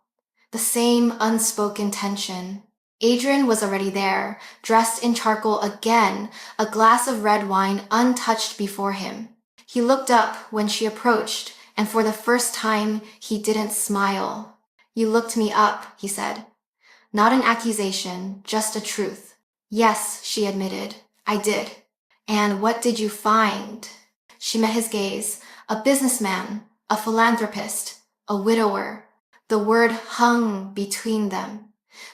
A: the same unspoken tension. Adrian was already there, dressed in charcoal again, a glass of red wine untouched before him. He looked up when she approached, and for the first time, he didn't smile. You looked me up, he said. Not an accusation, just a truth. Yes, she admitted, I did. And what did you find? She met his gaze, a businessman, a philanthropist, a widower. The word hung between them.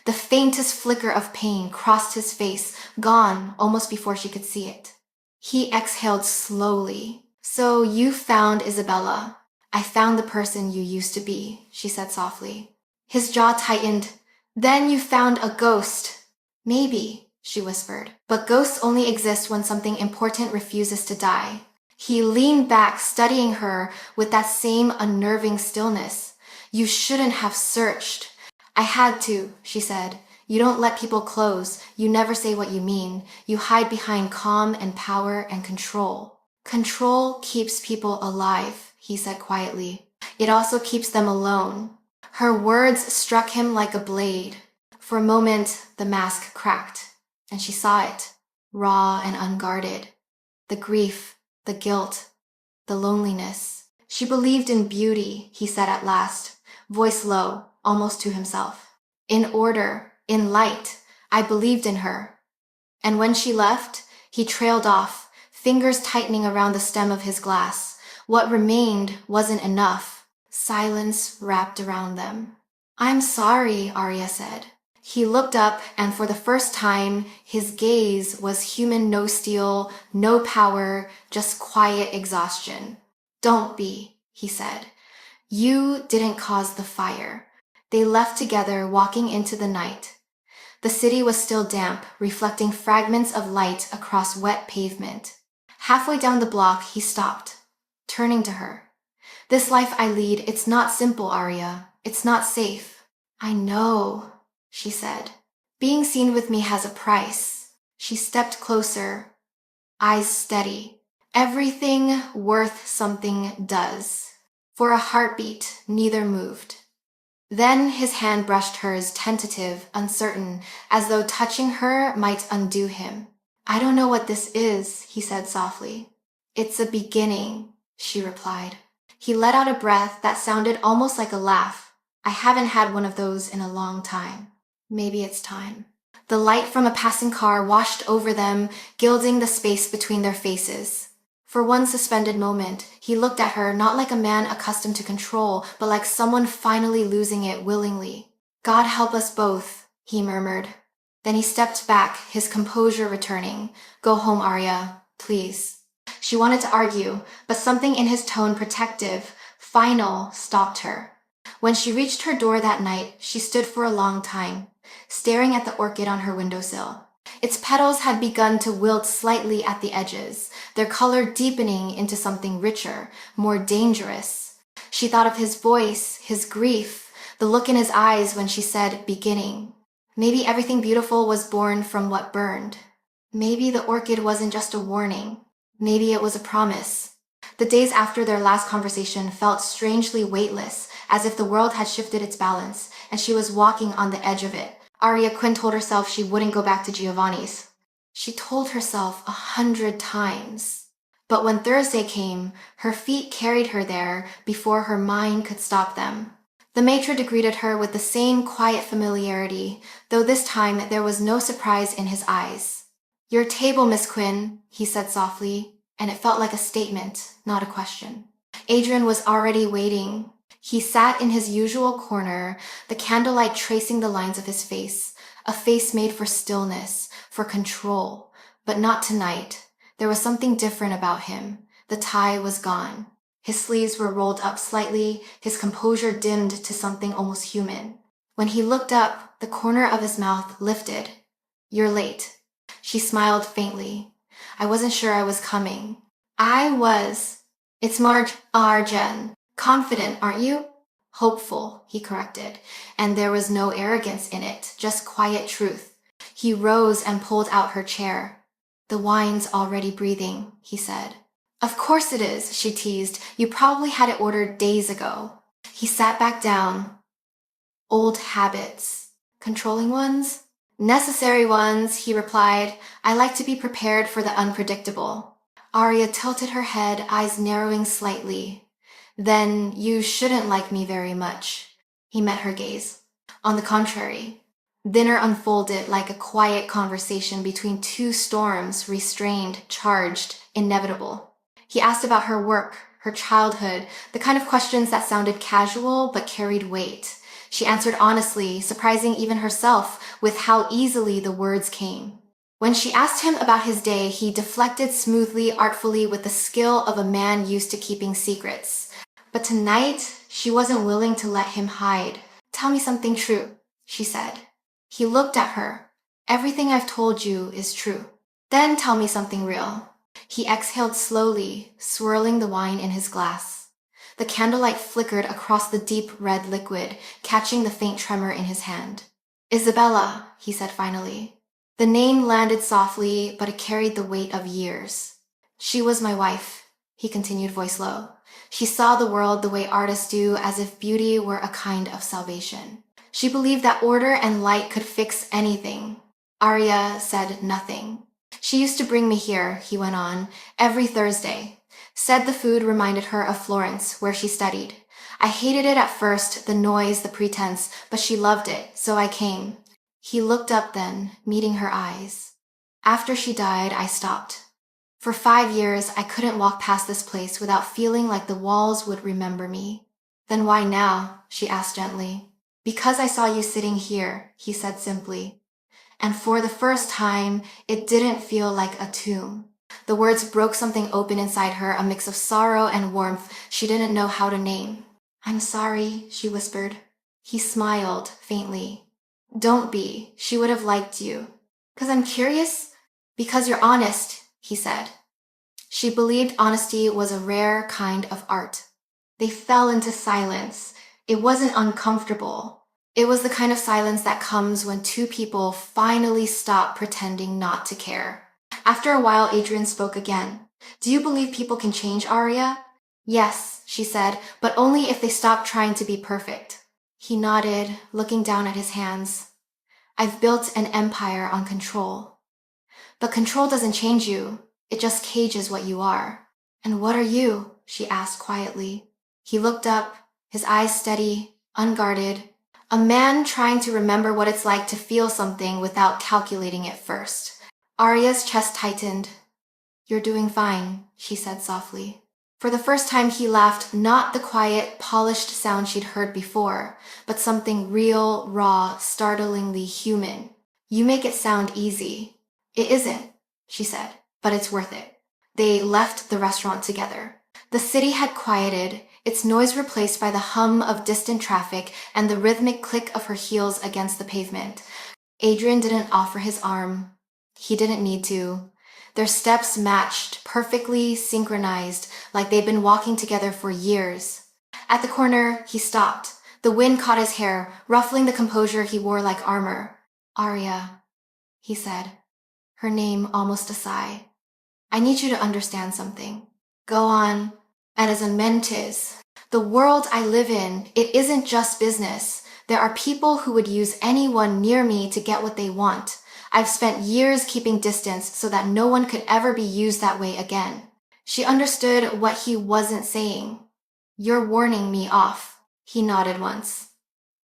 A: The faintest flicker of pain crossed his face, gone almost before she could see it. He exhaled slowly. So you found Isabella. I found the person you used to be, she said softly. His jaw tightened. Then you found a ghost. Maybe, she whispered. But ghosts only exist when something important refuses to die. He leaned back, studying her with that same unnerving stillness. You shouldn't have searched. I had to, she said. You don't let people close. You never say what you mean. You hide behind calm and power and control. Control keeps people alive, he said quietly. It also keeps them alone. Her words struck him like a blade. For a moment, the mask cracked, and she saw it, raw and unguarded. The grief, the guilt, the loneliness. She believed in beauty, he said at last, voice low, almost to himself. In order, in light, I believed in her. And when she left, he trailed off, fingers tightening around the stem of his glass. What remained wasn't enough. Silence wrapped around them. I'm sorry, Arya said. He looked up, and for the first time, his gaze was human, no steel, no power, just quiet exhaustion. Don't be, he said. You didn't cause the fire. They left together, walking into the night. The city was still damp, reflecting fragments of light across wet pavement. Halfway down the block, he stopped, turning to her. This life I lead, it's not simple, Arya. It's not safe. I know, she said. Being seen with me has a price. She stepped closer, eyes steady. Everything worth something does. For a heartbeat, neither moved. Then his hand brushed hers, tentative, uncertain, as though touching her might undo him. I don't know what this is, he said softly. It's a beginning, she replied. He let out a breath that sounded almost like a laugh. I haven't had one of those in a long time. Maybe it's time. The light from a passing car washed over them, gilding the space between their faces. For one suspended moment, he looked at her not like a man accustomed to control, but like someone finally losing it willingly. God help us both, he murmured. Then he stepped back, his composure returning. Go home, Arya, please. She wanted to argue, but something in his tone, protective, final, stopped her. When she reached her door that night, she stood for a long time, staring at the orchid on her windowsill. Its petals had begun to wilt slightly at the edges, their color deepening into something richer, more dangerous. She thought of his voice, his grief, the look in his eyes when she said, beginning. Maybe everything beautiful was born from what burned. Maybe the orchid wasn't just a warning. Maybe it was a promise. The days after their last conversation felt strangely weightless, as if the world had shifted its balance, and she was walking on the edge of it. Arya Quinn told herself she wouldn't go back to Giovanni's. She told herself 100 times. But when Thursday came, her feet carried her there before her mind could stop them. The maitre d' greeted her with the same quiet familiarity, though this time there was no surprise in his eyes. Your table, Miss Quinn, he said softly, and it felt like a statement, not a question. Adrian was already waiting. He sat in his usual corner, the candlelight tracing the lines of his face, a face made for stillness, for control. But not tonight. There was something different about him. The tie was gone. His sleeves were rolled up slightly, his composure dimmed to something almost human. When he looked up, the corner of his mouth lifted. You're late. She smiled faintly. I wasn't sure I was coming. I was. It's Arjen. Confident, aren't you? Hopeful, he corrected, and there was no arrogance in it, just quiet truth. He rose and pulled out her chair. The wine's already breathing, he said. Of course it is, she teased. You probably had it ordered days ago. He sat back down. Old habits. Controlling ones? Necessary ones, he replied. I like to be prepared for the unpredictable. Arya tilted her head, eyes narrowing slightly. Then you shouldn't like me very much. He met her gaze. On the contrary. Dinner unfolded like a quiet conversation between two storms, restrained, charged, inevitable. He asked about her work, her childhood, the kind of questions that sounded casual but carried weight. She answered honestly, surprising even herself with how easily the words came. When she asked him about his day, he deflected smoothly, artfully, with the skill of a man used to keeping secrets. But tonight, she wasn't willing to let him hide. Tell me something true, she said. He looked at her. Everything I've told you is true. Then tell me something real. He exhaled slowly, swirling the wine in his glass. The candlelight flickered across the deep red liquid, catching the faint tremor in his hand. Isabella, he said finally. The name landed softly, but it carried the weight of years. She was my wife, he continued, voice low. She saw the world the way artists do, as if beauty were a kind of salvation. She believed that order and light could fix anything. Arya said nothing. She used to bring me here, he went on, every Thursday. Said the food reminded her of Florence, where she studied. I hated it at first, the noise, the pretense, but she loved it, so I came. He looked up then, meeting her eyes. After she died, I stopped. For 5 years, I couldn't walk past this place without feeling like the walls would remember me. Then why now? She asked gently. Because I saw you sitting here, he said simply. And for the first time, it didn't feel like a tomb. The words broke something open inside her, a mix of sorrow and warmth she didn't know how to name. I'm sorry, she whispered. He smiled faintly. Don't be. She would have liked you. 'Cause I'm curious? Because you're honest, he said. She believed honesty was a rare kind of art. They fell into silence. It wasn't uncomfortable. It was the kind of silence that comes when two people finally stop pretending not to care. After a while, Adrian spoke again. Do you believe people can change, Arya? Yes, she said, but only if they stop trying to be perfect. He nodded, looking down at his hands. I've built an empire on control. But control doesn't change you. It just cages what you are. And what are you? She asked quietly. He looked up, his eyes steady, unguarded. A man trying to remember what it's like to feel something without calculating it first. Arya's chest tightened. You're doing fine, she said softly. For the first time, he laughed, not the quiet, polished sound she'd heard before, but something real, raw, startlingly human. You make it sound easy. It isn't, she said, but it's worth it. They left the restaurant together. The city had quieted, its noise replaced by the hum of distant traffic and the rhythmic click of her heels against the pavement. Adrian didn't offer his arm. He didn't need to. Their steps matched, perfectly synchronized, like they'd been walking together for years. At the corner, he stopped. The wind caught his hair, ruffling the composure he wore like armor. Arya, he said, her name almost a sigh. I need you to understand something. Go on. And as a mentis, the world I live in, it isn't just business. There are people who would use anyone near me to get what they want. I've spent years keeping distance so that no one could ever be used that way again. She understood what he wasn't saying. You're warning me off. He nodded once.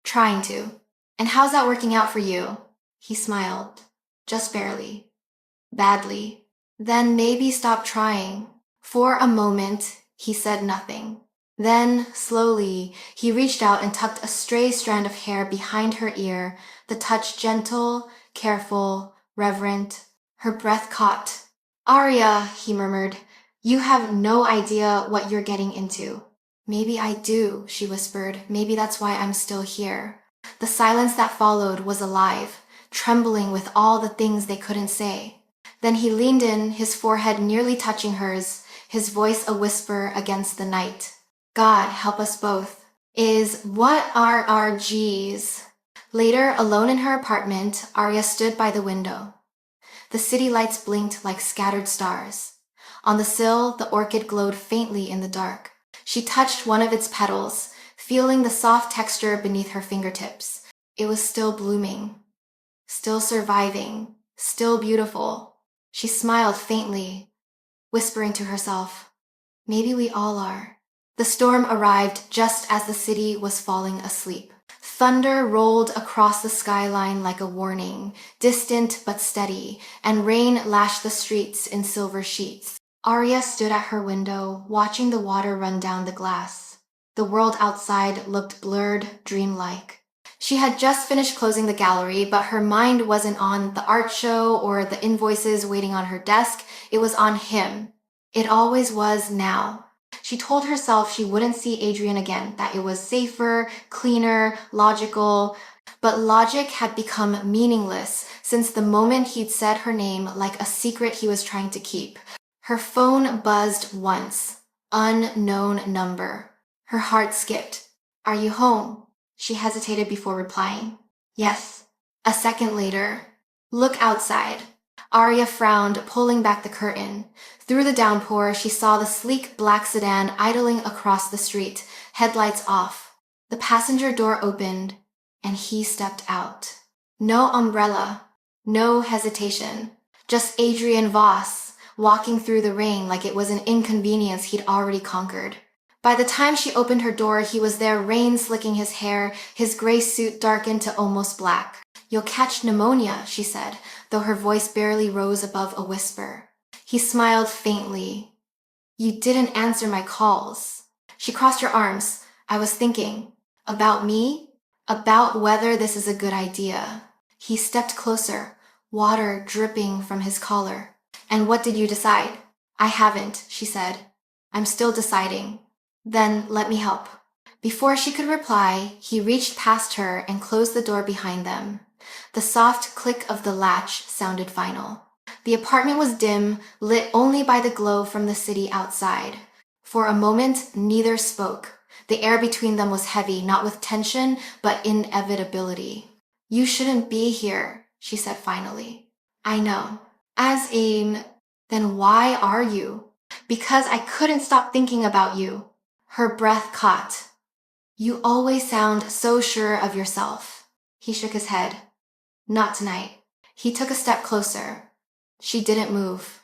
A: Trying to. And how's that working out for you? He smiled. Just barely. Badly. Then maybe stop trying. For a moment, he said nothing. Then, slowly, he reached out and tucked a stray strand of hair behind her ear, the touch gentle, careful, reverent. Her breath caught. Arya, he murmured, you have no idea what you're getting into. Maybe I do, she whispered. Maybe that's why I'm still here. The silence that followed was alive, trembling with all the things they couldn't say. Then he leaned in, his forehead nearly touching hers, his voice a whisper against the night. God help us both. What are our G's? Later, alone in her apartment, Arya stood by the window. The city lights blinked like scattered stars. On the sill, the orchid glowed faintly in the dark. She touched one of its petals, feeling the soft texture beneath her fingertips. It was still blooming, still surviving, still beautiful. She smiled faintly, whispering to herself, maybe we all are. The storm arrived just as the city was falling asleep. Thunder rolled across the skyline like a warning, distant but steady, and rain lashed the streets in silver sheets. Arya stood at her window, watching the water run down the glass. The world outside looked blurred, dreamlike. She had just finished closing the gallery, but her mind wasn't on the art show or the invoices waiting on her desk. It was on him. It always was now. She told herself she wouldn't see Adrian again, that it was safer, cleaner, logical. But logic had become meaningless since the moment he'd said her name like a secret he was trying to keep. Her phone buzzed once. Unknown number. Her heart skipped. Are you home? She hesitated before replying. Yes. A second later. Look outside. Arya frowned, pulling back the curtain. Through the downpour, she saw the sleek black sedan idling across the street, headlights off. The passenger door opened, and he stepped out. No umbrella, no hesitation. Just Adrian Voss, walking through the rain like it was an inconvenience he'd already conquered. By the time she opened her door, he was there, rain slicking his hair, his gray suit darkened to almost black. You'll catch pneumonia, she said, though her voice barely rose above a whisper. He smiled faintly. You didn't answer my calls. She crossed her arms. I was thinking. About me? About whether this is a good idea. He stepped closer, water dripping from his collar. And what did you decide? I haven't, she said. I'm still deciding. Then let me help. Before she could reply, he reached past her and closed the door behind them. The soft click of the latch sounded final. The apartment was dim, lit only by the glow from the city outside. For a moment, neither spoke. The air between them was heavy, not with tension, but inevitability. You shouldn't be here, she said finally. I know. Then why are you? Because I couldn't stop thinking about you. Her breath caught. You always sound so sure of yourself. He shook his head. Not tonight. He took a step closer. She didn't move.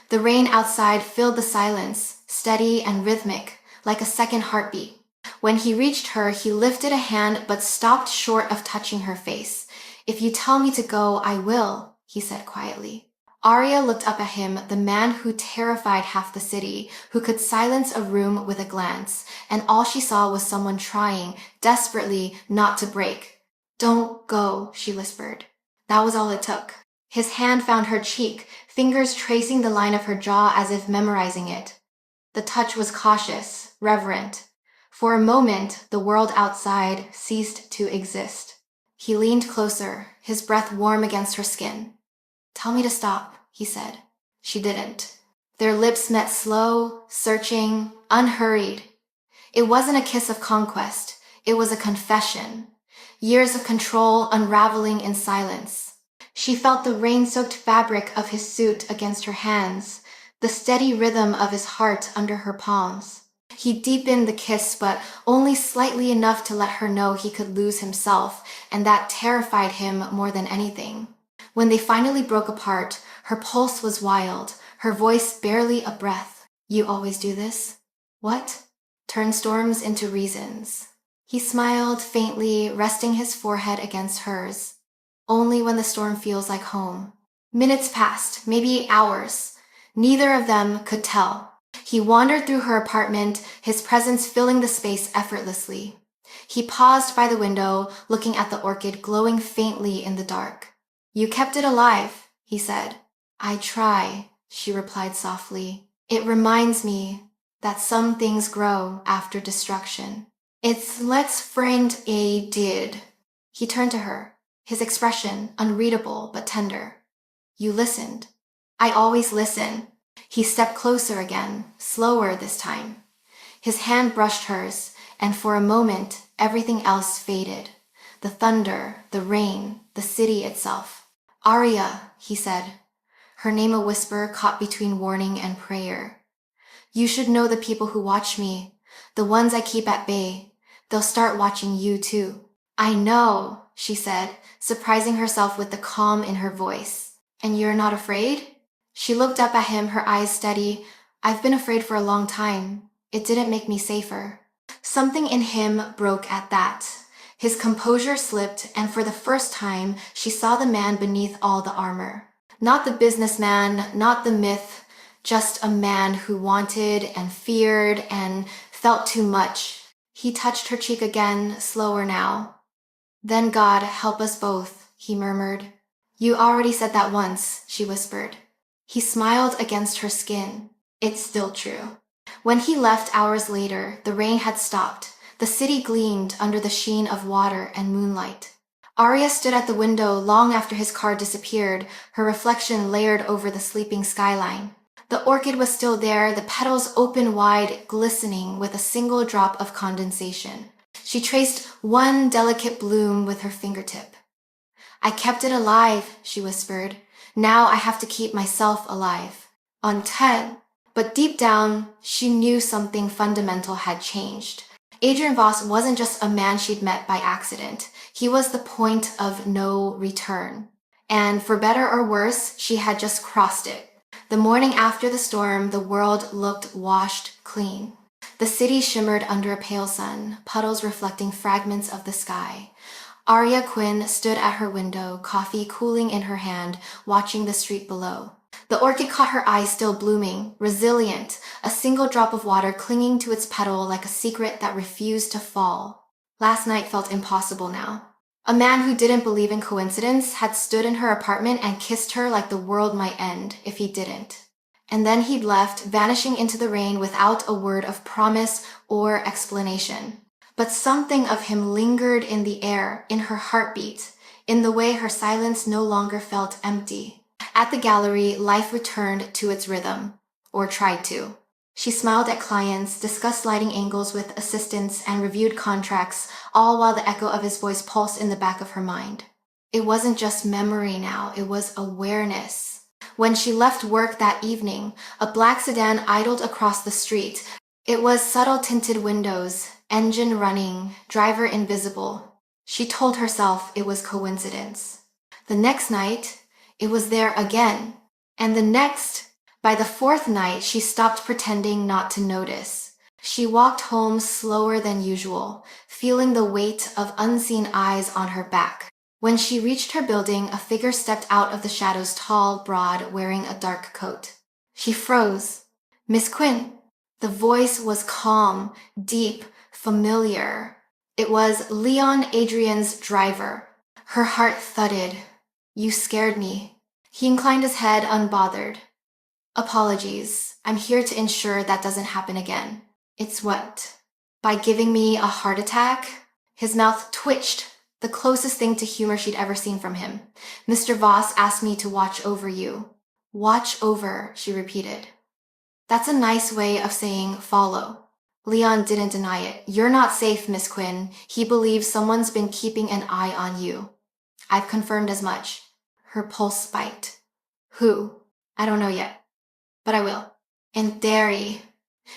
A: The rain outside filled the silence, steady and rhythmic, like a second heartbeat. When he reached her, he lifted a hand but stopped short of touching her face. If you tell me to go, I will, he said quietly. Arya looked up at him, the man who terrified half the city, who could silence a room with a glance, and all she saw was someone trying, desperately, not to break. "Don't go," she whispered. That was all it took. His hand found her cheek, fingers tracing the line of her jaw as if memorizing it. The touch was cautious, reverent. For a moment, the world outside ceased to exist. He leaned closer, his breath warm against her skin. "Tell me to stop," he said. She didn't. Their lips met slow, searching, unhurried. It wasn't a kiss of conquest. It was a confession. Years of control unraveling in silence. She felt the rain-soaked fabric of his suit against her hands, the steady rhythm of his heart under her palms. He deepened the kiss, but only slightly enough to let her know he could lose himself, and that terrified him more than anything. When they finally broke apart, her pulse was wild, her voice barely a breath. "You always do this?" "What?" "Turn storms into reasons." He smiled faintly, resting his forehead against hers. "Only when the storm feels like home." Minutes passed, maybe hours. Neither of them could tell. He wandered through her apartment, his presence filling the space effortlessly. He paused by the window, looking at the orchid glowing faintly in the dark. "You kept it alive," he said. "I try," she replied softly. "It reminds me that some things grow after destruction." "It's let's friend a did." He turned to her, his expression unreadable but tender. "You listened." "I always listen." He stepped closer again, slower this time. His hand brushed hers, and for a moment, everything else faded. The thunder, the rain, the city itself. "Arya," he said, her name a whisper caught between warning and prayer. "You should know the people who watch me, the ones I keep at bay. They'll start watching you too." "I know," she said, surprising herself with the calm in her voice. "And you're not afraid?" She looked up at him, her eyes steady. "I've been afraid for a long time. It didn't make me safer." Something in him broke at that. His composure slipped, and for the first time, she saw the man beneath all the armor. Not the businessman, not the myth, just a man who wanted and feared and felt too much. He touched her cheek again, slower now. "Then God help us both," he murmured. "You already said that once," she whispered. He smiled against her skin. "It's still true." When he left hours later, the rain had stopped. The city gleamed under the sheen of water and moonlight. Arya stood at the window long after his car disappeared, her reflection layered over the sleeping skyline. The orchid was still there, the petals open wide, glistening with a single drop of condensation. She traced one delicate bloom with her fingertip. "I kept it alive," she whispered. "Now I have to keep myself alive." On 10. But deep down, she knew something fundamental had changed. Adrian Voss wasn't just a man she'd met by accident. He was the point of no return. And for better or worse, she had just crossed it. The morning after the storm, the world looked washed clean. The city shimmered under a pale sun, puddles reflecting fragments of the sky. Arya Quinn stood at her window, coffee cooling in her hand, watching the street below. The orchid caught her eye, still blooming, resilient, a single drop of water clinging to its petal like a secret that refused to fall. Last night felt impossible now. A man who didn't believe in coincidence had stood in her apartment and kissed her like the world might end if he didn't. And then he'd left, vanishing into the rain without a word of promise or explanation. But something of him lingered in the air, in her heartbeat, in the way her silence no longer felt empty. At the gallery, life returned to its rhythm, or tried to. She smiled at clients, discussed lighting angles with assistants, and reviewed contracts, all while the echo of his voice pulsed in the back of her mind. It wasn't just memory now, it was awareness. When she left work that evening, a black sedan idled across the street. It was subtle tinted windows, engine running, driver invisible. She told herself it was coincidence. The next night, it was there again. And the next, by the fourth night, she stopped pretending not to notice. She walked home slower than usual, feeling the weight of unseen eyes on her back. When she reached her building, a figure stepped out of the shadows, tall, broad, wearing a dark coat. She froze. "Miss Quinn." The voice was calm, deep, familiar. It was Leon Adrian's driver. Her heart thudded. "You scared me." He inclined his head, unbothered. "Apologies. I'm here to ensure that doesn't happen again." "It's what? By giving me a heart attack?" His mouth twitched, the closest thing to humor she'd ever seen from him. "Mr. Voss asked me to watch over you." "Watch over," she repeated. "That's a nice way of saying follow." Leon didn't deny it. "You're not safe, Miss Quinn. He believes someone's been keeping an eye on you." "I've confirmed as much." Her pulse spiked. "Who?" "I don't know yet, but I will." And Derry.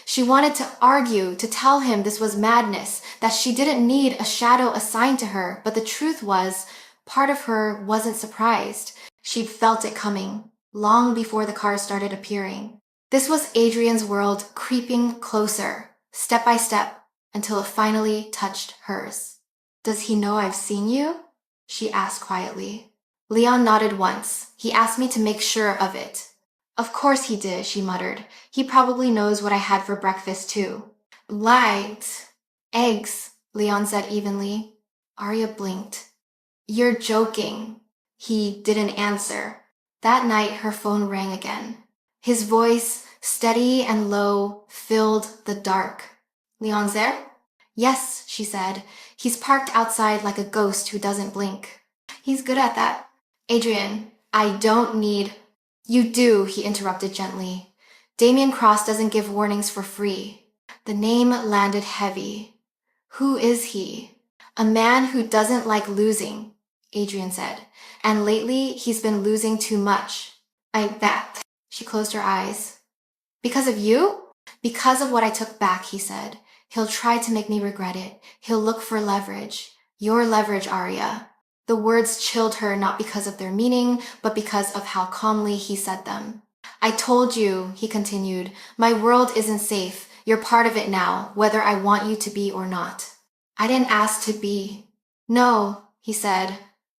A: She wanted to argue, to tell him this was madness, that she didn't need a shadow assigned to her, but the truth was, part of her wasn't surprised. She'd felt it coming, long before the cars started appearing. This was Adrian's world creeping closer, step by step, until it finally touched hers. "Does he know I've seen you?" she asked quietly. Leon nodded once. "He asked me to make sure of it." "Of course he did," she muttered. "He probably knows what I had for breakfast, too." "Light. Eggs," Leon said evenly. Arya blinked. "You're joking." He didn't answer. That night, her phone rang again. His voice, steady and low, filled the dark. "Leon's there?" "Yes," she said. "He's parked outside like a ghost who doesn't blink." "He's good at that." "Adrian, I don't need—" "You do," he interrupted gently. "Damien Cross doesn't give warnings for free." The name landed heavy. "Who is he?" "A man who doesn't like losing," Adrian said. "And lately, he's been losing too much." That. She closed her eyes. "Because of you?" "Because of what I took back," he said. "He'll try to make me regret it. He'll look for leverage. Your leverage, Arya." The words chilled her, not because of their meaning, but because of how calmly he said them. "I told you," he continued, "my world isn't safe. You're part of it now, whether I want you to be or not." "I didn't ask to be." "No," he said,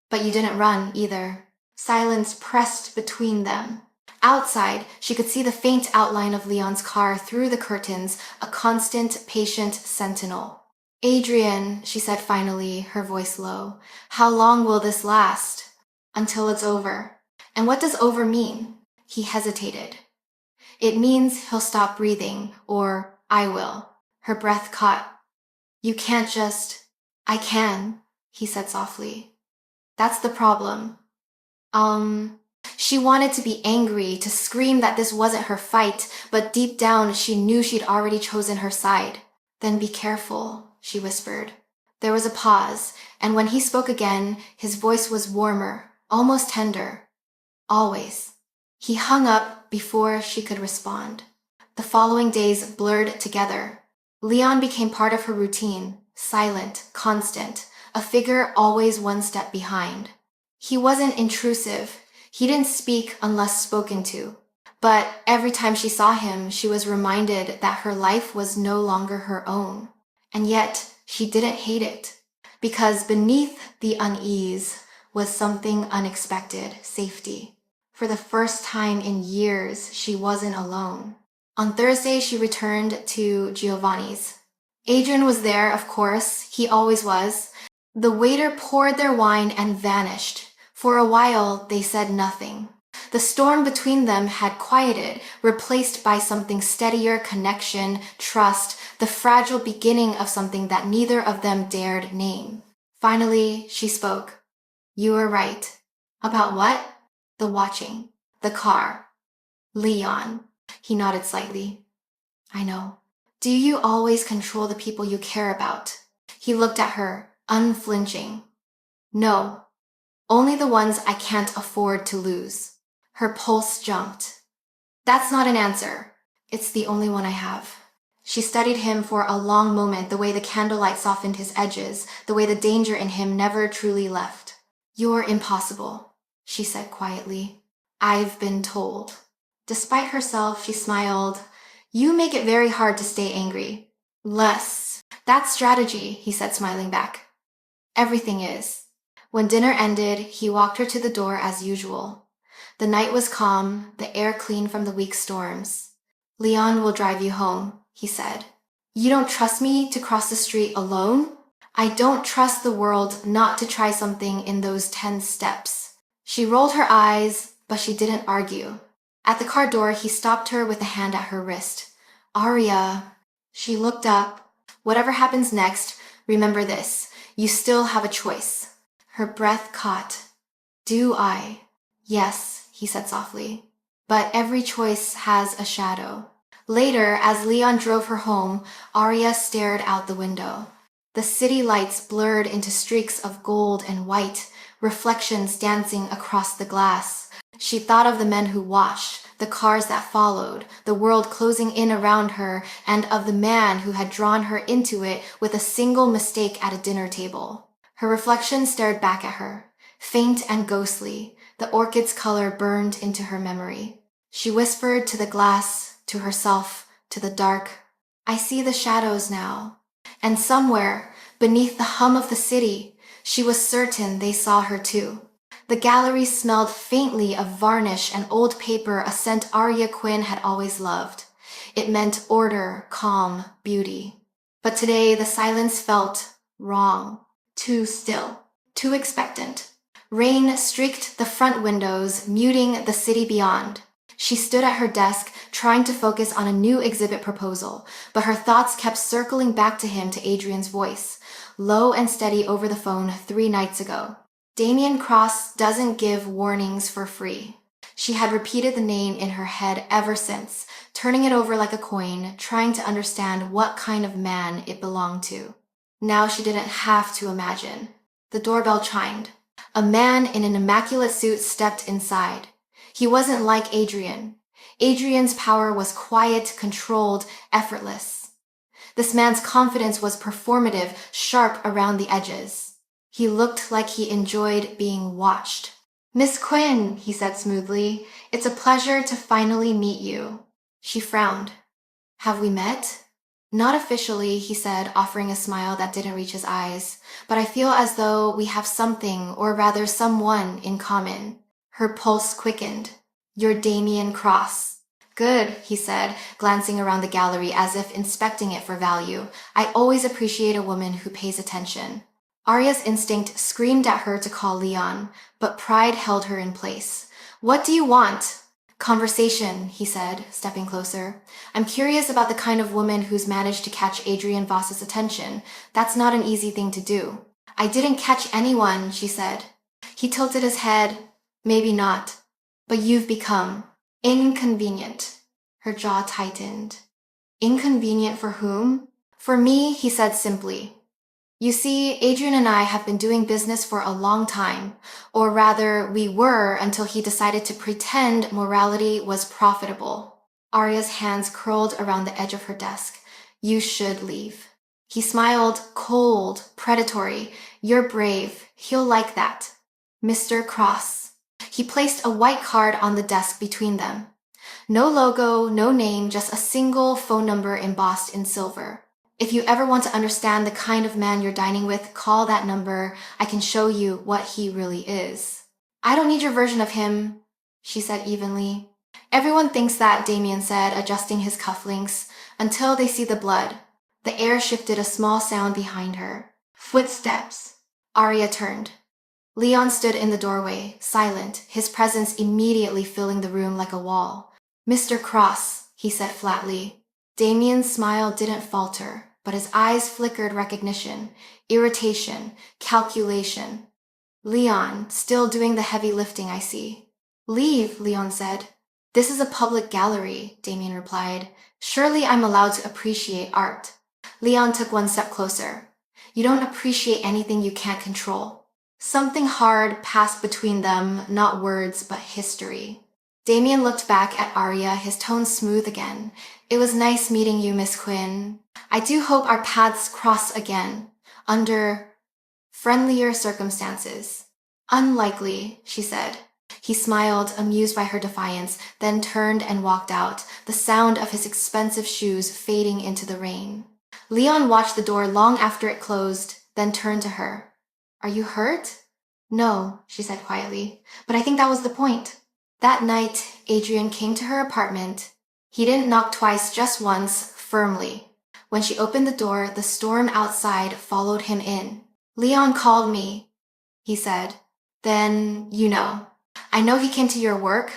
A: "but you didn't run either." Silence pressed between them. Outside, she could see the faint outline of Leon's car through the curtains, a constant, patient sentinel. "Adrian," she said finally, her voice low, "how long will this last?" "Until it's over." "And what does over mean?" He hesitated. "It means he'll stop breathing, or I will." Her breath caught. "You can't just—" "I can," he said softly. "That's the problem." She wanted to be angry, to scream that this wasn't her fight, but deep down she knew she'd already chosen her side. "Then be careful," she whispered. There was a pause, and when he spoke again, his voice was warmer, almost tender. "Always." He hung up before she could respond. The following days blurred together. Leon became part of her routine, silent, constant, a figure always one step behind. He wasn't intrusive. He didn't speak unless spoken to. But every time she saw him, she was reminded that her life was no longer her own. And yet, she didn't hate it. Because beneath the unease was something unexpected, safety. For the first time in years, she wasn't alone. On Thursday, she returned to Giovanni's. Adrian was there, of course. He always was. The waiter poured their wine and vanished. For a while, they said nothing. The storm between them had quieted, replaced by something steadier, connection, trust, the fragile beginning of something that neither of them dared name. Finally, she spoke. "You were right." "About what?" "The watching. The car." "Leon." He nodded slightly. "I know." "Do you always control the people you care about?" He looked at her, unflinching. "No. Only the ones I can't afford to lose." Her pulse jumped. "That's not an answer." "It's the only one I have." She studied him for a long moment, the way the candlelight softened his edges, the way the danger in him never truly left. "You're impossible," she said quietly. "I've been told." Despite herself, she smiled. "You make it very hard to stay angry." "Less." "That's strategy," he said, smiling back. "Everything is." When dinner ended, he walked her to the door as usual. The night was calm, the air clean from the week's storms. "Leon will drive you home," he said. "You don't trust me to cross the street alone?" "I don't trust the world not to try something in those 10 steps." She rolled her eyes, but she didn't argue. At the car door, he stopped her with a hand at her wrist. "Aria." She looked up. "Whatever happens next, remember this. You still have a choice." Her breath caught. "Do I?" "Yes," he said softly. "But every choice has a shadow." Later, as Leon drove her home, Aria stared out the window. The city lights blurred into streaks of gold and white, reflections dancing across the glass. She thought of the men who watched, the cars that followed, the world closing in around her, and of the man who had drawn her into it with a single mistake at a dinner table. Her reflection stared back at her, faint and ghostly. The orchid's color burned into her memory. She whispered to the glass, to herself, to the dark, "I see the shadows now." And somewhere, beneath the hum of the city, she was certain they saw her too. The gallery smelled faintly of varnish and old paper, a scent Aria Quinn had always loved. It meant order, calm, beauty. But today the silence felt wrong, too still, too expectant. Rain streaked the front windows, muting the city beyond. She stood at her desk, trying to focus on a new exhibit proposal, but her thoughts kept circling back to him, to Adrian's voice, low and steady over the phone 3 nights ago. Damien Cross doesn't give warnings for free. She had repeated the name in her head ever since, turning it over like a coin, trying to understand what kind of man it belonged to. Now she didn't have to imagine. The doorbell chimed. A man in an immaculate suit stepped inside. He wasn't like Adrian. Adrian's power was quiet, controlled, effortless. This man's confidence was performative, sharp around the edges. He looked like he enjoyed being watched. "Miss Quinn," he said smoothly, "it's a pleasure to finally meet you." She frowned. "Have we met?" "Not officially," he said, offering a smile that didn't reach his eyes, "but I feel as though we have something, or rather someone, in common." Her pulse quickened. "You're Damien Cross." "Good," he said, glancing around the gallery as if inspecting it for value. "I always appreciate a woman who pays attention." Aria's instinct screamed at her to call Leon, but pride held her in place. "What do you want?" "Conversation," he said, stepping closer. "I'm curious about the kind of woman who's managed to catch Adrian Voss's attention. That's not an easy thing to do." "I didn't catch anyone," she said. He tilted his head. "Maybe not. But you've become inconvenient." Her jaw tightened. "Inconvenient for whom?" "For me," he said simply. "You see, Adrian and I have been doing business for a long time, or rather, we were until he decided to pretend morality was profitable." Aria's hands curled around the edge of her desk. "You should leave." He smiled, cold, predatory. "You're brave. He'll like that." "Mr. Cross." He placed a white card on the desk between them. No logo, no name, just a single phone number embossed in silver. "If you ever want to understand the kind of man you're dining with, call that number. I can show you what he really is." "I don't need your version of him," she said evenly. "Everyone thinks that," Damien said, adjusting his cufflinks, "until they see the blood." The air shifted, a small sound behind her. Footsteps. Aria turned. Leon stood in the doorway, silent, his presence immediately filling the room like a wall. "Mr. Cross," he said flatly. Damien's smile didn't falter, but his eyes flickered recognition, irritation, calculation. "Leon, still doing the heavy lifting, I see." "Leave," Leon said. "This is a public gallery," Damien replied. "Surely I'm allowed to appreciate art." Leon took one step closer. "You don't appreciate anything you can't control." Something hard passed between them, not words, but history. Damien looked back at Aria, his tone smooth again. "It was nice meeting you, Miss Quinn. I do hope our paths cross again, under friendlier circumstances." "Unlikely," she said. He smiled, amused by her defiance, then turned and walked out, the sound of his expensive shoes fading into the rain. Leon watched the door long after it closed, then turned to her. "Are you hurt?" No, she said quietly, but I think that was the point. That night, Adrian came to her apartment. He didn't knock twice, just once, firmly. When she opened the door, the storm outside followed him in. Leon called me, he said. Then, I know he came to your work.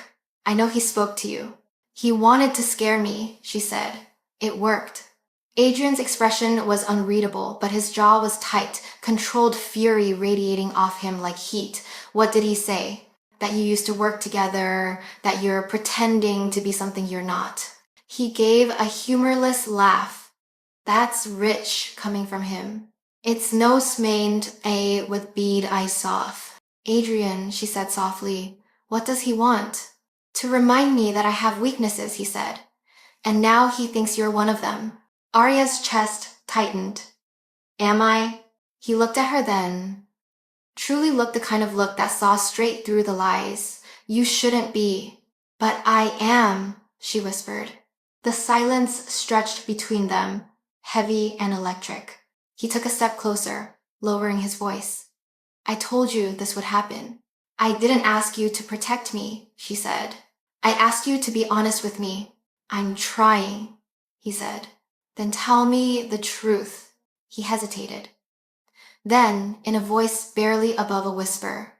A: I know he spoke to you. He wanted to scare me, she said. It worked. Adrian's expression was unreadable, but his jaw was tight, controlled fury radiating off him like heat. What did he say? That you used to work together, that you're pretending to be something you're not. He gave a humorless laugh. That's rich coming from him. It's no smained a with bead I soft. Adrian, she said softly, what does he want? To remind me that I have weaknesses, he said. And now he thinks you're one of them. Arya's chest tightened. Am I? He looked at her then. Truly looked the kind of look that saw straight through the lies. You shouldn't be. But I am, she whispered. The silence stretched between them, heavy and electric. He took a step closer, lowering his voice. I told you this would happen. I didn't ask you to protect me, she said. I asked you to be honest with me. I'm trying, he said. Then tell me the truth. He hesitated. Then, in a voice barely above a whisper,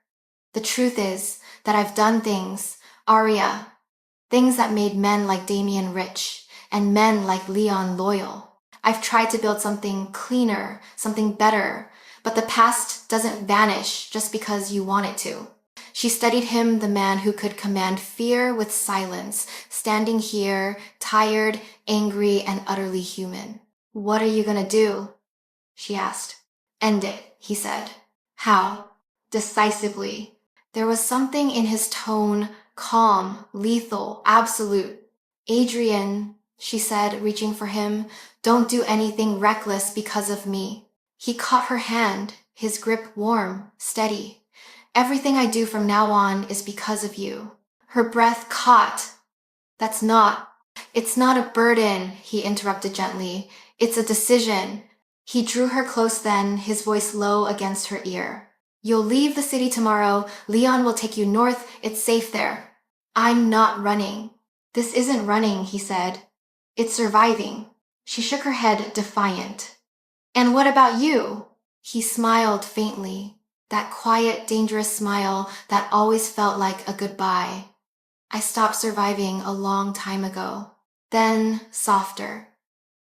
A: the truth is that I've done things, Arya, things that made men like Damien rich and men like Leon loyal. I've tried to build something cleaner, something better, but the past doesn't vanish just because you want it to. She studied him, the man who could command fear with silence, standing here, tired, angry, and utterly human. What are you gonna do? She asked. End it, he said. How? Decisively. There was something in his tone, calm, lethal, absolute. Adrian, she said, reaching for him, don't do anything reckless because of me. He caught her hand, his grip warm, steady. Everything I do from now on is because of you. Her breath caught. It's not a burden, he interrupted gently. It's a decision. He drew her close then, his voice low against her ear. You'll leave the city tomorrow. Leon will take you north. It's safe there. I'm not running. This isn't running, he said. It's surviving. She shook her head, defiant. And what about you? He smiled faintly, that quiet, dangerous smile that always felt like a goodbye. I stopped surviving a long time ago. Then, softer.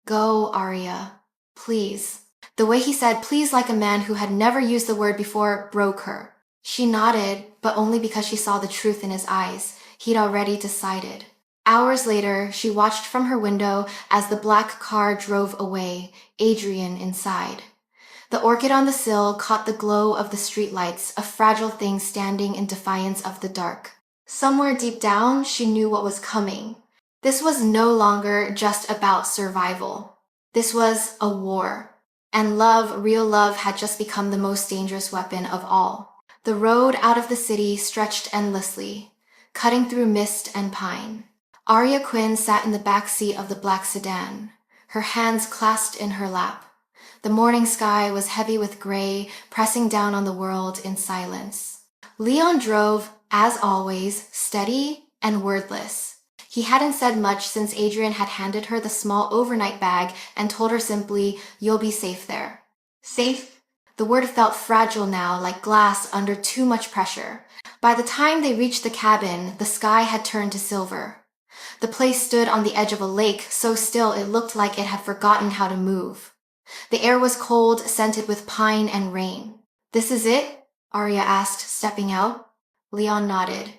A: Go, Arya. Please. The way he said please like a man who had never used the word before broke her. She nodded, but only because she saw the truth in his eyes. He'd already decided. Hours later, she watched from her window as the black car drove away, Adrian inside. The orchid on the sill caught the glow of the streetlights, a fragile thing standing in defiance of the dark. Somewhere deep down, she knew what was coming. This was no longer just about survival. This was a war. And love, real love, had just become the most dangerous weapon of all. The road out of the city stretched endlessly, cutting through mist and pine. Arya Quinn sat in the back seat of the black sedan, her hands clasped in her lap. The morning sky was heavy with gray, pressing down on the world in silence. Leon drove, as always, steady and wordless. He hadn't said much since Adrian had handed her the small overnight bag and told her simply, you'll be safe there. Safe? The word felt fragile now, like glass under too much pressure. By the time they reached the cabin, the sky had turned to silver. The place stood on the edge of a lake, so still it looked like it had forgotten how to move. The air was cold, scented with pine and rain. This is it? Arya asked, stepping out. Leon nodded.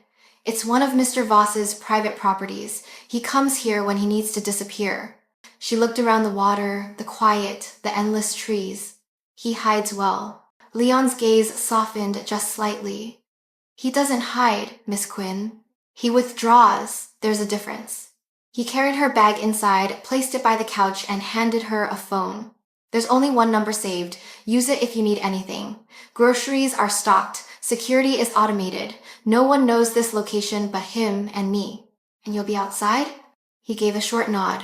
A: It's one of Mr. Voss's private properties. He comes here when he needs to disappear. She looked around the water, the quiet, the endless trees. He hides well. Leon's gaze softened just slightly. He doesn't hide, Miss Quinn. He withdraws. There's a difference. He carried her bag inside, placed it by the couch, and handed her a phone. There's only one number saved. Use it if you need anything. Groceries are stocked. Security is automated. No one knows this location but him and me. And you'll be outside? He gave a short nod.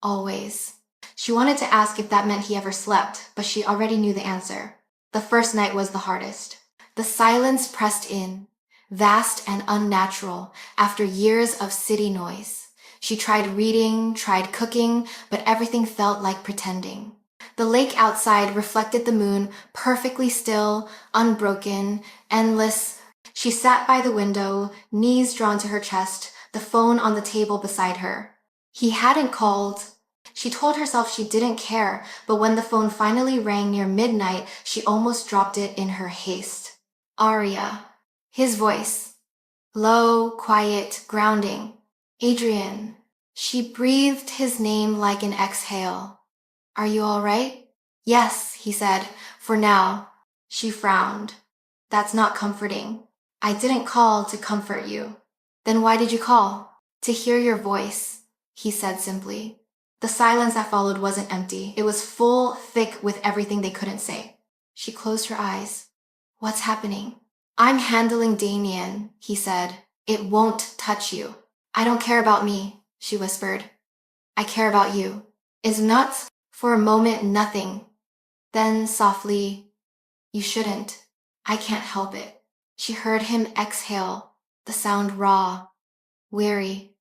A: Always. She wanted to ask if that meant he ever slept, but she already knew the answer. The first night was the hardest. The silence pressed in, vast and unnatural after years of city noise. She tried reading, tried cooking, but everything felt like pretending. The lake outside reflected the moon, perfectly still, unbroken, endless. She sat by the window, knees drawn to her chest, the phone on the table beside her. He hadn't called. She told herself she didn't care, but when the phone finally rang near midnight, she almost dropped it in her haste. Arya. His voice. Low, quiet, grounding. Adrian. She breathed his name like an exhale. Are you all right? Yes, he said, for now. She frowned. That's not comforting. I didn't call to comfort you. Then why did you call? To hear your voice, he said simply. The silence that followed wasn't empty. It was full, thick with everything they couldn't say. She closed her eyes. What's happening? I'm handling Damien, he said. It won't touch you. I don't care about me, she whispered. I care about you. Is nuts? For a moment, nothing. Then softly, you shouldn't. I can't help it. She heard him exhale, the sound raw, weary.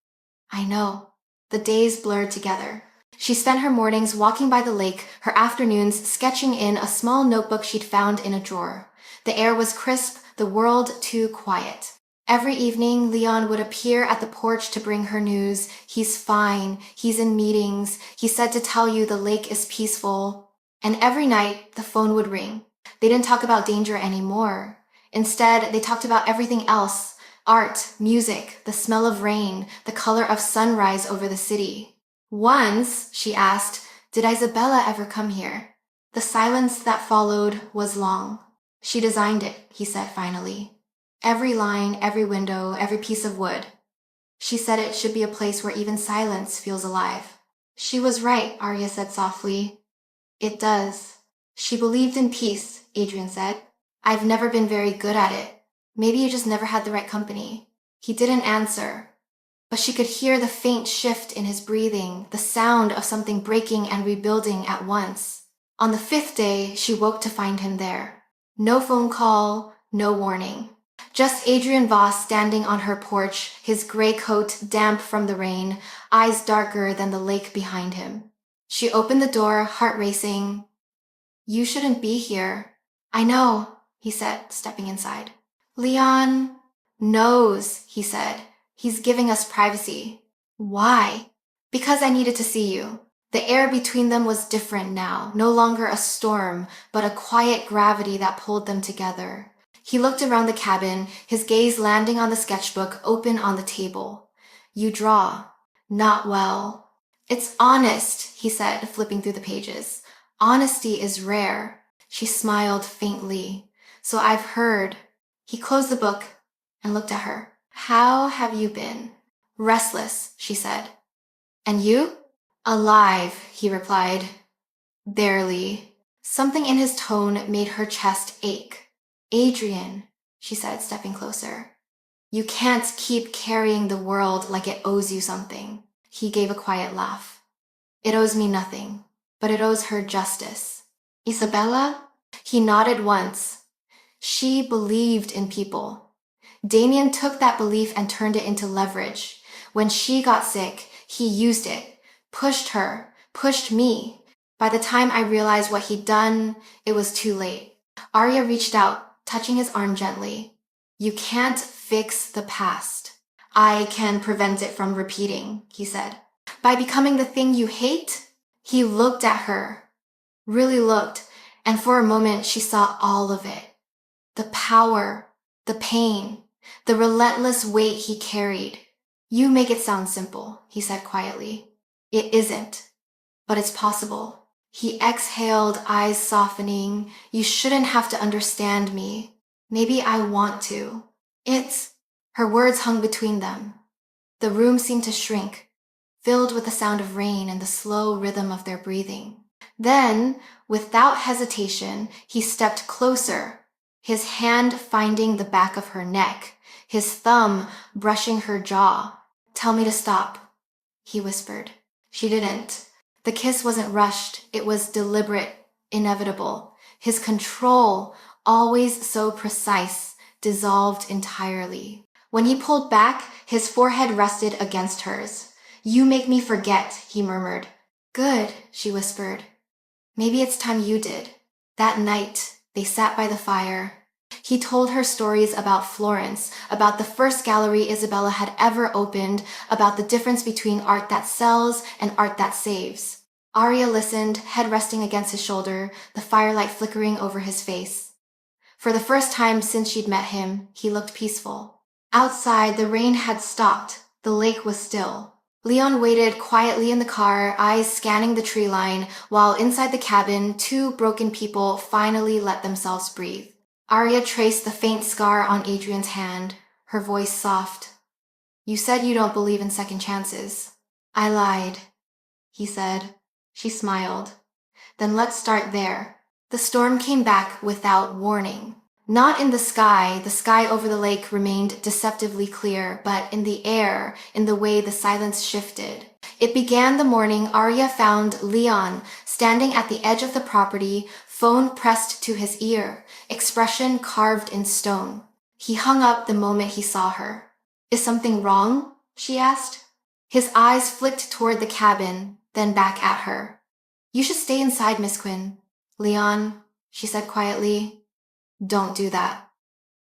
A: I know. The days blurred together. She spent her mornings walking by the lake, her afternoons sketching in a small notebook she'd found in a drawer. The air was crisp, the world too quiet. Every evening, Leon would appear at the porch to bring her news. He's fine. He's in meetings. He said to tell you the lake is peaceful. And every night, the phone would ring. They didn't talk about danger anymore. Instead, they talked about everything else. Art, music, the smell of rain, the color of sunrise over the city. Once, she asked, did Isabella ever come here? The silence that followed was long. She designed it, he said finally. Every line, every window, every piece of wood. She said it should be a place where even silence feels alive. She was right, Arya said softly. It does. She believed in peace, Adrian said. I've never been very good at it. Maybe you just never had the right company. He didn't answer, but she could hear the faint shift in his breathing, the sound of something breaking and rebuilding at once. On the 5th day, she woke to find him there. No phone call, no warning. Just Adrian Voss standing on her porch, his gray coat damp from the rain, eyes darker than the lake behind him. She opened the door, heart racing. You shouldn't be here. I know, he said, stepping inside. Leon knows, he said. He's giving us privacy. Why? Because I needed to see you. The air between them was different now, no longer a storm, but a quiet gravity that pulled them together. He looked around the cabin, his gaze landing on the sketchbook open on the table. You draw. Not well. It's honest, he said, flipping through the pages. Honesty is rare. She smiled faintly. So I've heard. He closed the book and looked at her. How have you been? Restless, she said. And you? Alive, he replied. Barely. Something in his tone made her chest ache. Adrian, she said, stepping closer. You can't keep carrying the world like it owes you something. He gave a quiet laugh. It owes me nothing, but it owes her justice. Isabella? He nodded once. She believed in people. Damien took that belief and turned it into leverage. When she got sick, he used it, pushed her, pushed me. By the time I realized what he'd done, it was too late. Arya reached out, touching his arm gently. You can't fix the past. I can prevent it from repeating, he said. By becoming the thing you hate? He looked at her, really looked, and for a moment she saw all of it. The power, the pain, the relentless weight he carried. You make it sound simple, he said quietly. It isn't, but it's possible. He exhaled, eyes softening. You shouldn't have to understand me. Maybe I want to. Her words hung between them. The room seemed to shrink, filled with the sound of rain and the slow rhythm of their breathing. Then, without hesitation, he stepped closer, his hand finding the back of her neck, his thumb brushing her jaw. Tell me to stop, he whispered. She didn't. The kiss wasn't rushed. It was deliberate, inevitable. His control, always so precise, dissolved entirely. When he pulled back, his forehead rested against hers. "You make me forget," he murmured. "Good," she whispered. "Maybe it's time you did." That night, they sat by the fire. He told her stories about Florence, about the first gallery Isabella had ever opened, about the difference between art that sells and art that saves. Arya listened, head resting against his shoulder, the firelight flickering over his face. For the first time since she'd met him, he looked peaceful. Outside, the rain had stopped. The lake was still. Leon waited quietly in the car, eyes scanning the tree line, while inside the cabin, two broken people finally let themselves breathe. Arya traced the faint scar on Adrian's hand, her voice soft. "You said you don't believe in second chances." "I lied," he said. She smiled. "Then let's start there." The storm came back without warning. Not in the sky over the lake remained deceptively clear, but in the air, in the way the silence shifted. It began the morning Arya found Leon standing at the edge of the property, phone pressed to his ear, expression carved in stone. He hung up the moment he saw her. "Is something wrong?" she asked. His eyes flicked toward the cabin, then back at her. "You should stay inside, Miss Quinn." "Leon," she said quietly, "don't do that.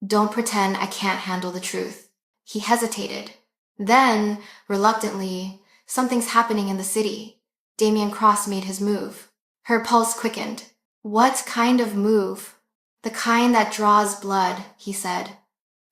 A: Don't pretend I can't handle the truth." He hesitated. Then, reluctantly, "Something's happening in the city." Damien Cross made his move. Her pulse quickened. "What kind of move?" "The kind that draws blood," he said.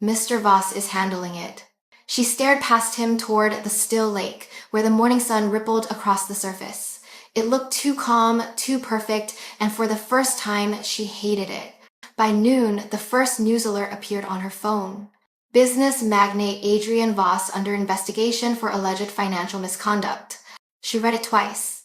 A: "Mr. Voss is handling it." She stared past him toward the still lake, where the morning sun rippled across the surface. It looked too calm, too perfect, and for the first time, she hated it. By noon, the first news alert appeared on her phone. Business magnate Adrian Voss under investigation for alleged financial misconduct. She read it twice.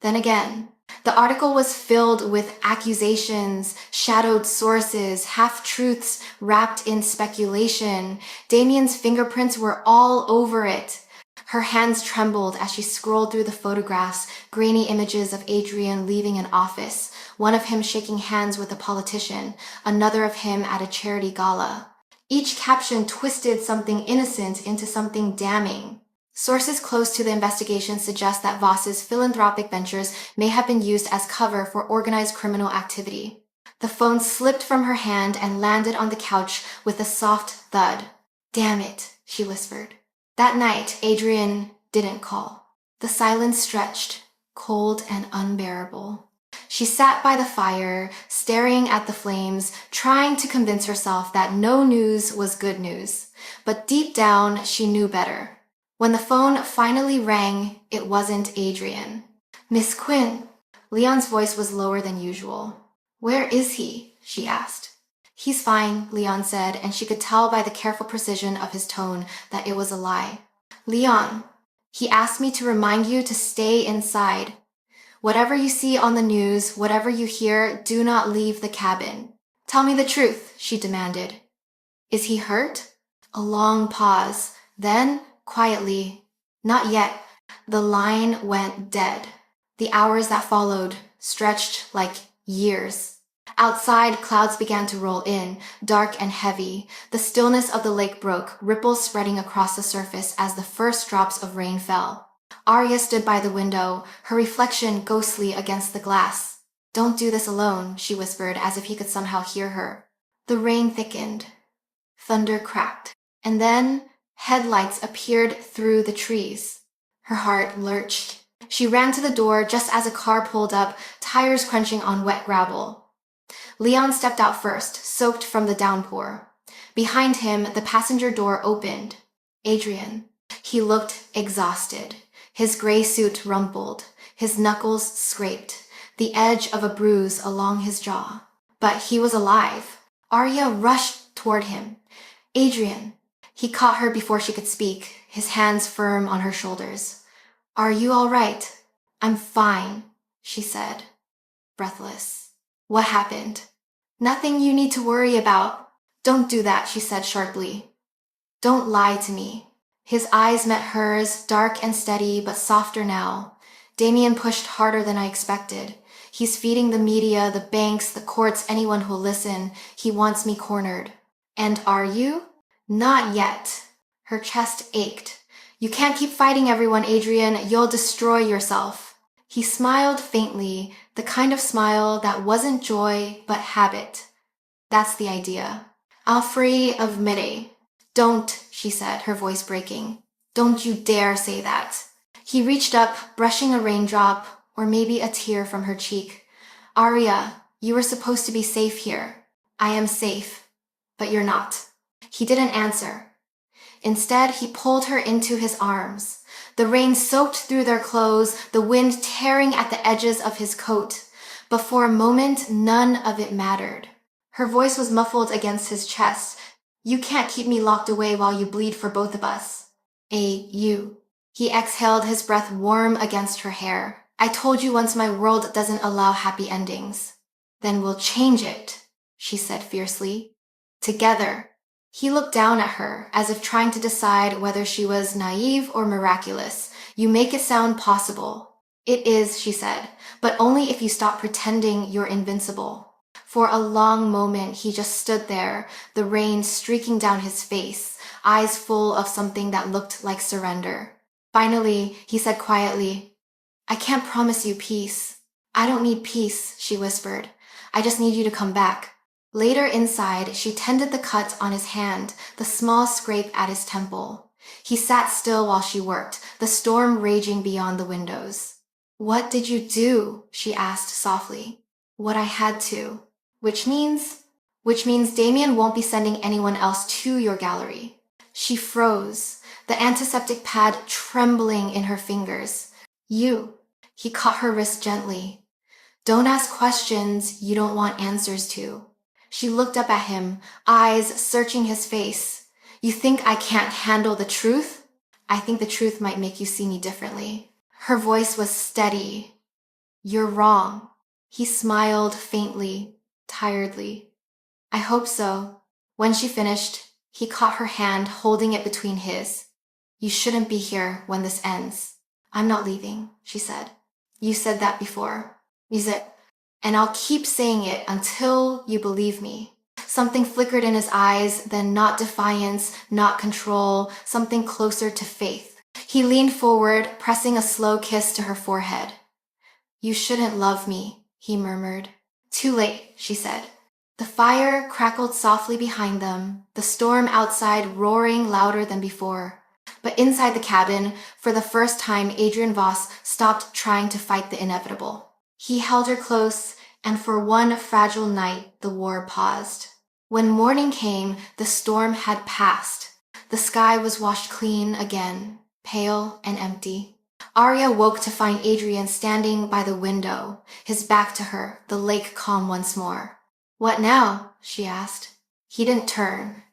A: Then again. The article was filled with accusations, shadowed sources, half-truths wrapped in speculation. Damien's fingerprints were all over it. Her hands trembled as she scrolled through the photographs, grainy images of Adrian leaving an office, one of him shaking hands with a politician, another of him at a charity gala. Each caption twisted something innocent into something damning. Sources close to the investigation suggest that Voss's philanthropic ventures may have been used as cover for organized criminal activity. The phone slipped from her hand and landed on the couch with a soft thud. "Damn it," she whispered. That night, Adrian didn't call. The silence stretched, cold and unbearable. She sat by the fire, staring at the flames, trying to convince herself that no news was good news. But deep down, she knew better. When the phone finally rang, it wasn't Adrian. "Miss Quinn." Leon's voice was lower than usual. "Where is he?" she asked. "He's fine," Leon said, and she could tell by the careful precision of his tone that it was a lie. "Leon, he asked me to remind you to stay inside. Whatever you see on the news, whatever you hear, do not leave the cabin." "Tell me the truth," she demanded. "Is he hurt?" A long pause. Then, quietly, "Not yet." The line went dead. The hours that followed stretched like years. Outside, clouds began to roll in, dark and heavy. The stillness of the lake broke, ripples spreading across the surface as the first drops of rain fell. Arya stood by the window, her reflection ghostly against the glass. "Don't do this alone," she whispered, as if he could somehow hear her. The rain thickened. Thunder cracked. And then headlights appeared through the trees. Her heart lurched. She ran to the door just as a car pulled up, tires crunching on wet gravel. Leon stepped out first, soaked from the downpour. Behind him, the passenger door opened. Adrian. He looked exhausted. His gray suit rumpled, his knuckles scraped, the edge of a bruise along his jaw. But he was alive. Arya rushed toward him. "Adrian." He caught her before she could speak, his hands firm on her shoulders. "Are you all right?" "I'm fine," she said, breathless. "What happened?" "Nothing you need to worry about." "Don't do that," she said sharply. "Don't lie to me." His eyes met hers, dark and steady, but softer now. Damien pushed harder than I expected. He's feeding the media, the banks, the courts, anyone who'll listen. He wants me cornered. And are you? Not yet. Her chest ached. You can't keep fighting everyone, Adrian. You'll destroy yourself. He smiled faintly, the kind of smile that wasn't joy, but habit. That's the idea. I'll free of Midday. Don't, she said, her voice breaking. Don't you dare say that. He reached up, brushing a raindrop, or maybe a tear from her cheek. Arya, you were supposed to be safe here. I am safe, but you're not. He didn't answer. Instead, he pulled her into his arms. The rain soaked through their clothes, the wind tearing at the edges of his coat. But for a moment, none of it mattered. Her voice was muffled against his chest. You can't keep me locked away while you bleed for both of us. You. He exhaled, his breath warm against her hair. I told you once my world doesn't allow happy endings. Then we'll change it, she said fiercely. Together. He looked down at her, as if trying to decide whether she was naive or miraculous. You make it sound possible. It is, she said, but only if you stop pretending you're invincible. For a long moment, he just stood there, the rain streaking down his face, eyes full of something that looked like surrender. Finally, he said quietly, I can't promise you peace. I don't need peace, she whispered. I just need you to come back. Later inside, she tended the cut on his hand, the small scrape at his temple. He sat still while she worked, the storm raging beyond the windows. What did you do? She asked softly. What I had to. Which means Damien won't be sending anyone else to your gallery. She froze, the antiseptic pad trembling in her fingers. You. He caught her wrist gently. Don't ask questions you don't want answers to. She looked up at him, eyes searching his face. You think I can't handle the truth? I think the truth might make you see me differently. Her voice was steady. You're wrong. He smiled faintly, tiredly. I hope so. When she finished, he caught her hand, holding it between his. You shouldn't be here when this ends. I'm not leaving, she said. You said that before. You said, and I'll keep saying it until you believe me. Something flickered in his eyes, then not defiance, not control, something closer to faith. He leaned forward, pressing a slow kiss to her forehead. You shouldn't love me, he murmured. Too late, she said. The fire crackled softly behind them, the storm outside roaring louder than before. But inside the cabin, for the first time, Adrian Voss stopped trying to fight the inevitable. He held her close, and for one fragile night, the war paused. When morning came, the storm had passed. The sky was washed clean again, pale and empty. Arya woke to find Adrian standing by the window, his back to her, the lake calm once more. What now? She asked. He didn't turn.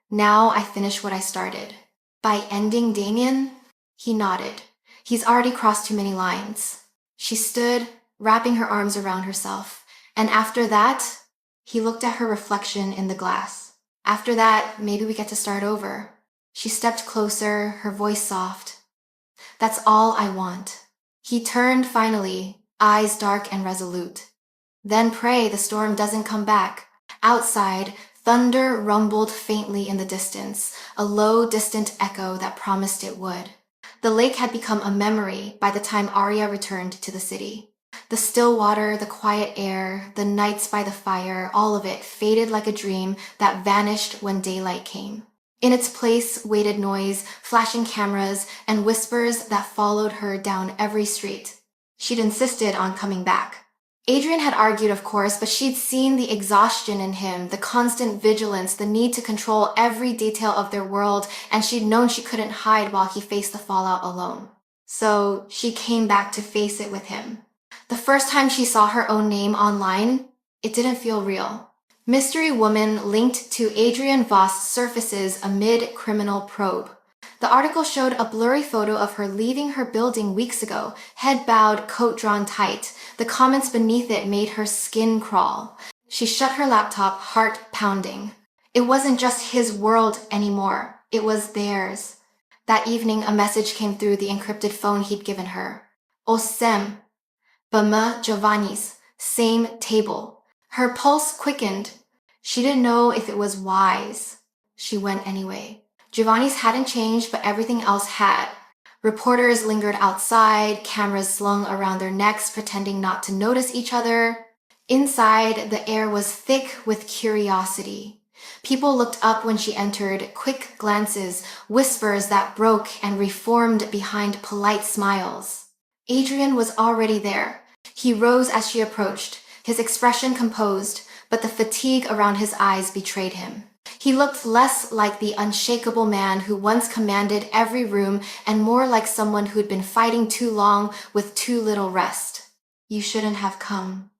A: Now I finish what I started. By ending Damien? He nodded. He's already crossed too many lines. She stood, wrapping her arms around herself. And after that, he looked at her reflection in the glass. After that, maybe we get to start over. She stepped closer, her voice soft. That's all I want. He turned finally, eyes dark and resolute. Then pray the storm doesn't come back. Outside, thunder rumbled faintly in the distance, a low, distant echo that promised it would. The lake had become a memory by the time Arya returned to the city. The still water, the quiet air, the nights by the fire, all of it faded like a dream that vanished when daylight came. In its place waited noise, flashing cameras, and whispers that followed her down every street. She'd insisted on coming back. Adrian had argued, of course, but she'd seen the exhaustion in him, the constant vigilance, the need to control every detail of their world, and she'd known she couldn't hide while he faced the fallout alone. So she came back to face it with him. The first time she saw her own name online, it didn't feel real. Mystery woman linked to Adrian Voss surfaces amid criminal probe. The article showed a blurry photo of her leaving her building weeks ago, head bowed, coat drawn tight. The comments beneath it made her skin crawl. She shut her laptop, heart pounding. It wasn't just his world anymore. It was theirs. That evening, a message came through the encrypted phone he'd given her. Osem, Bama Giovanni's, Same table. Her pulse quickened. She didn't know if it was wise. She went anyway. Giovanni's hadn't changed, but everything else had. Reporters lingered outside, cameras slung around their necks, pretending not to notice each other. Inside, the air was thick with curiosity. People looked up when she entered, quick glances, whispers that broke and reformed behind polite smiles. Adrian was already there. He rose as she approached, his expression composed, but the fatigue around his eyes betrayed him. He looked less like the unshakable man who once commanded every room and more like someone who'd been fighting too long with too little rest. "You shouldn't have come,"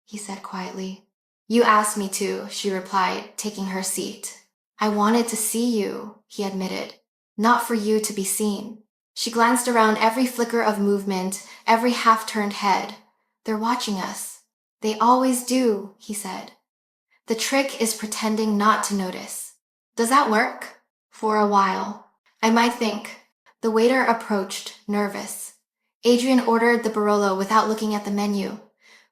A: he said quietly. "You asked me to," she replied, taking her seat. "I wanted to see you," he admitted, "not for you to be seen." She glanced around every flicker of movement, every half-turned head. "They're watching us." "They always do," he said. "The trick is pretending not to notice." "Does that work?" "For a while. I might think." The waiter approached, nervous. Adrian ordered the Barolo without looking at the menu.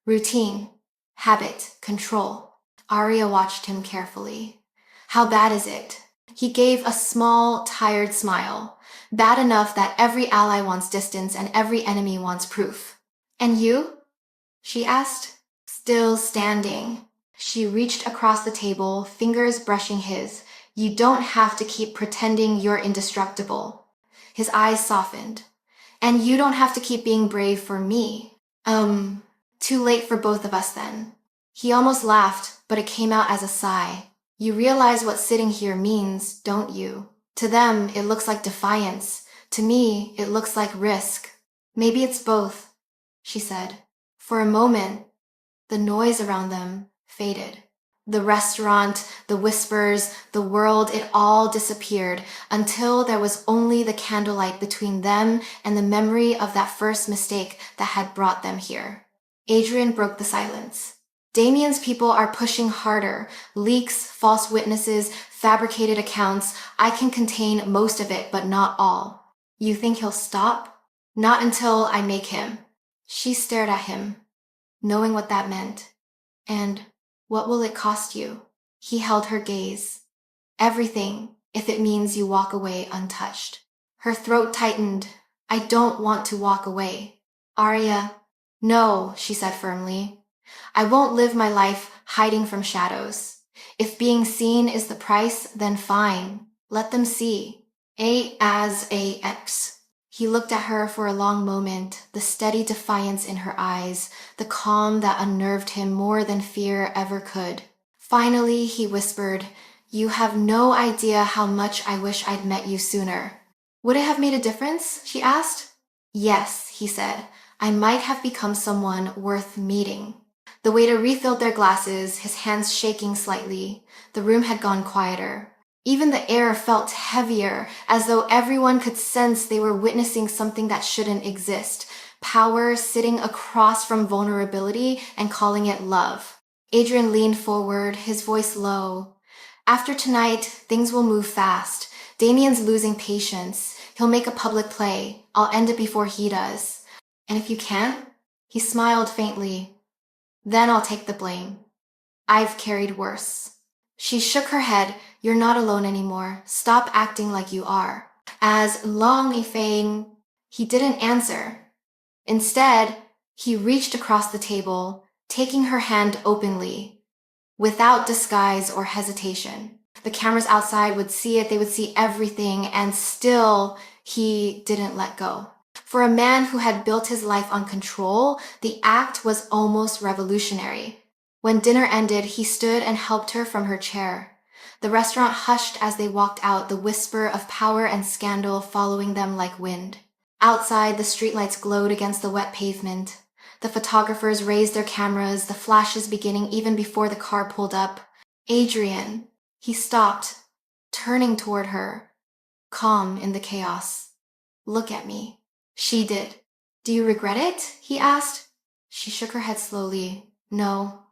A: Routine, habit, control. Arya watched him carefully. "How bad is it?" He gave a small, tired smile. "Bad enough that every ally wants distance and every enemy wants proof." "And you?" she asked. Still standing. She reached across the table, fingers brushing his. "You don't have to keep pretending you're indestructible." His eyes softened. "And you don't have to keep being brave for me." Too late for both of us then." He almost laughed, but it came out as a sigh. "You realize what sitting here means, don't you? To them, it looks like defiance. To me, it looks like risk." "Maybe it's both," she said. For a moment, the noise around them faded. The restaurant, the whispers, the world, it all disappeared until there was only the candlelight between them and the memory of that first mistake that had brought them here. Adrian broke the silence. "Damien's people are pushing harder. Leaks, false witnesses, fabricated accounts. I can contain most of it, but not all." "You think he'll stop?" "Not until I make him." She stared at him, knowing what that meant. "And what will it cost you?" He held her gaze. "Everything, if it means you walk away untouched." Her throat tightened. "I don't want to walk away." "Arya." "No," she said firmly. "I won't live my life hiding from shadows. If being seen is the price, then fine. Let them see. A as a X." He looked at her for a long moment, the steady defiance in her eyes, the calm that unnerved him more than fear ever could. Finally, he whispered, "You have no idea how much I wish I'd met you sooner." "Would it have made a difference?" she asked. "Yes," he said. "I might have become someone worth meeting." The waiter refilled their glasses, his hands shaking slightly. The room had gone quieter. Even the air felt heavier, as though everyone could sense they were witnessing something that shouldn't exist. Power sitting across from vulnerability and calling it love. Adrian leaned forward, his voice low. "After tonight, things will move fast. Damien's losing patience. He'll make a public play. I'll end it before he does. And if you can't," he smiled faintly, "then I'll take the blame. I've carried worse." She shook her head. "You're not alone anymore. Stop acting like you are." As Long Ifang, he didn't answer. Instead, he reached across the table, taking her hand openly, without disguise or hesitation. The cameras outside would see it, they would see everything, and still, he didn't let go. For a man who had built his life on control, the act was almost revolutionary. When dinner ended, he stood and helped her from her chair. The restaurant hushed as they walked out, the whisper of power and scandal following them like wind. Outside, the streetlights glowed against the wet pavement. The photographers raised their cameras, the flashes beginning even before the car pulled up. "Adrian." He stopped, turning toward her, calm in the chaos. "Look at me." She did. "Do you regret it?" he asked. She shook her head slowly. "No.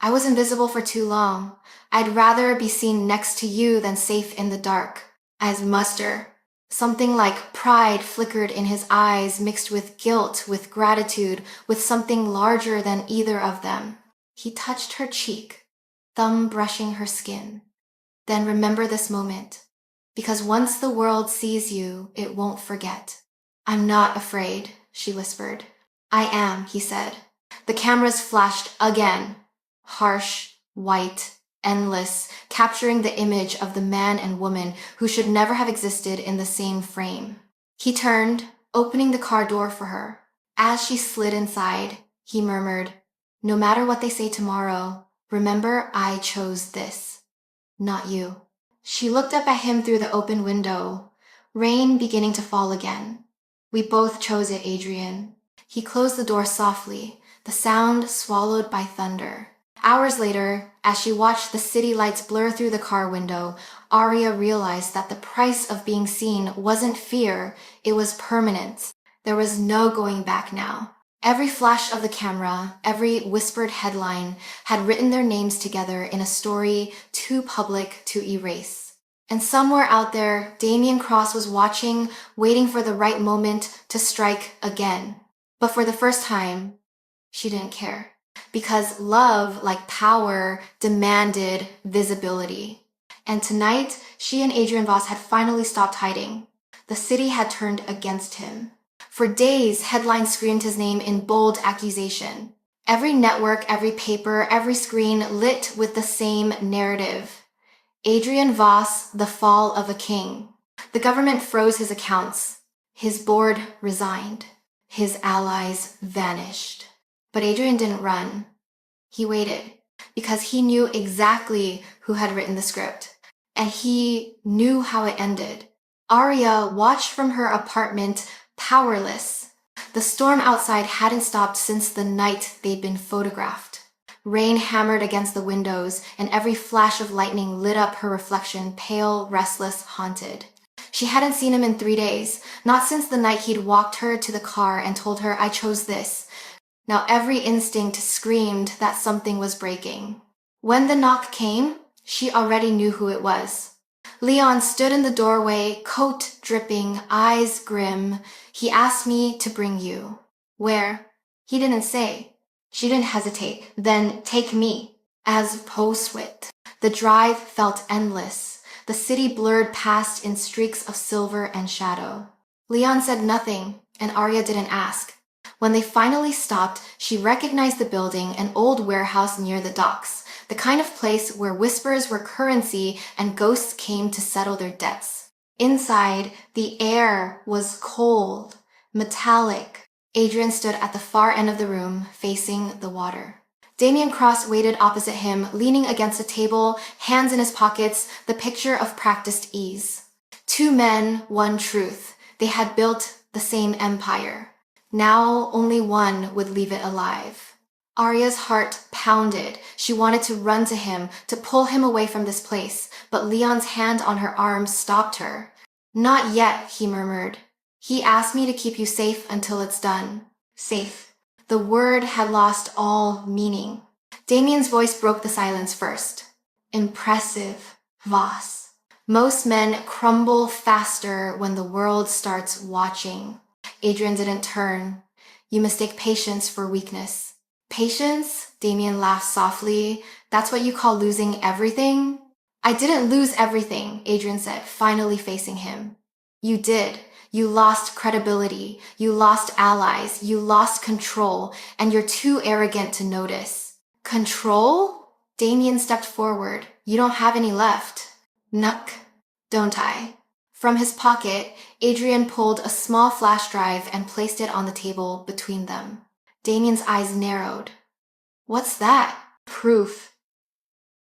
A: I was invisible for too long. I'd rather be seen next to you than safe in the dark." As muster. Something like pride flickered in his eyes, mixed with guilt, with gratitude, with something larger than either of them. He touched her cheek, thumb brushing her skin. Then remember this moment, because once the world sees you, it won't forget. I'm not afraid, she whispered. I am, he said. The cameras flashed again, harsh, white, endless, capturing the image of the man and woman who should never have existed in the same frame. He turned, opening the car door for her. As she slid inside, he murmured, "No matter what they say tomorrow, remember I chose this, not you." She looked up at him through the open window, rain beginning to fall again. "We both chose it, Adrian." He closed the door softly, the sound swallowed by thunder. Hours later, as she watched the city lights blur through the car window, Arya realized that the price of being seen wasn't fear, it was permanence. There was no going back now. Every flash of the camera, every whispered headline had written their names together in a story too public to erase. And somewhere out there, Damien Cross was watching, waiting for the right moment to strike again. But for the first time, she didn't care. Because love, like power, demanded visibility. And tonight, she and Adrian Voss had finally stopped hiding. The city had turned against him. For days, headlines screamed his name in bold accusation. Every network, every paper, every screen lit with the same narrative. Adrian Voss, the fall of a king. The government froze his accounts. His board resigned. His allies vanished. But Adrian didn't run. He waited, because he knew exactly who had written the script, and he knew how it ended. Arya watched from her apartment, powerless. The storm outside hadn't stopped since the night they'd been photographed. Rain hammered against the windows, and every flash of lightning lit up her reflection, pale, restless, haunted. She hadn't seen him in 3 days, not since the night he'd walked her to the car and told her, "I chose this." Now every instinct screamed that something was breaking. When the knock came, she already knew who it was. Leon stood in the doorway, coat dripping, eyes grim. "He asked me to bring you." "Where?" He didn't say. She didn't hesitate. "Then take me." As posewit. The drive felt endless. The city blurred past in streaks of silver and shadow. Leon said nothing, and Arya didn't ask. When they finally stopped, she recognized the building, an old warehouse near the docks, the kind of place where whispers were currency and ghosts came to settle their debts. Inside, the air was cold, metallic. Adrian stood at the far end of the room, facing the water. Damien Cross waited opposite him, leaning against a table, hands in his pockets, the picture of practiced ease. 2 men, 1 truth. They had built the same empire. Now only one would leave it alive. Arya's heart pounded. She wanted to run to him, to pull him away from this place, but Leon's hand on her arm stopped her. "Not yet," he murmured. "He asked me to keep you safe until it's done." Safe. The word had lost all meaning. Damien's voice broke the silence first. "Impressive, Voss. Most men crumble faster when the world starts watching." Adrian didn't turn. "You mistake patience for weakness." "Patience?" Damien laughed softly. "That's what you call losing everything?" "I didn't lose everything," Adrian said, finally facing him. "You did. You lost credibility. You lost allies. You lost control, and you're too arrogant to notice." "Control?" Damien stepped forward. "You don't have any left." "Nuck, don't I?" From his pocket, Adrian pulled a small flash drive and placed it on the table between them. Damien's eyes narrowed. "What's that?" "Proof,"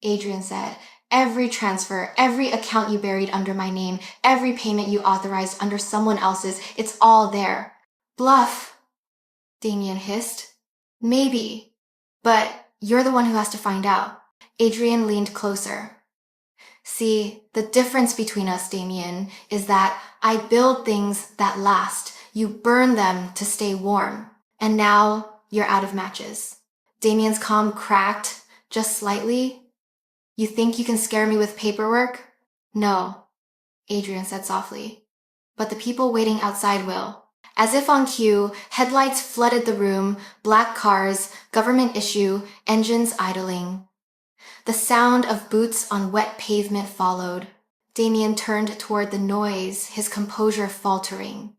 A: Adrian said. "Every transfer, every account you buried under my name, every payment you authorized under someone else's, it's all there." "Bluff," Damien hissed. "Maybe, but you're the one who has to find out." Adrian leaned closer. "See, the difference between us, Damien, is that I build things that last. You burn them to stay warm. And now you're out of matches." Damien's calm cracked, just slightly. "You think you can scare me with paperwork?" "No," Adrian said softly. but the people waiting outside will. As if on cue, headlights flooded the room, black cars, government issue, engines idling. The sound of boots on wet pavement followed. Damien turned toward the noise, his composure faltering.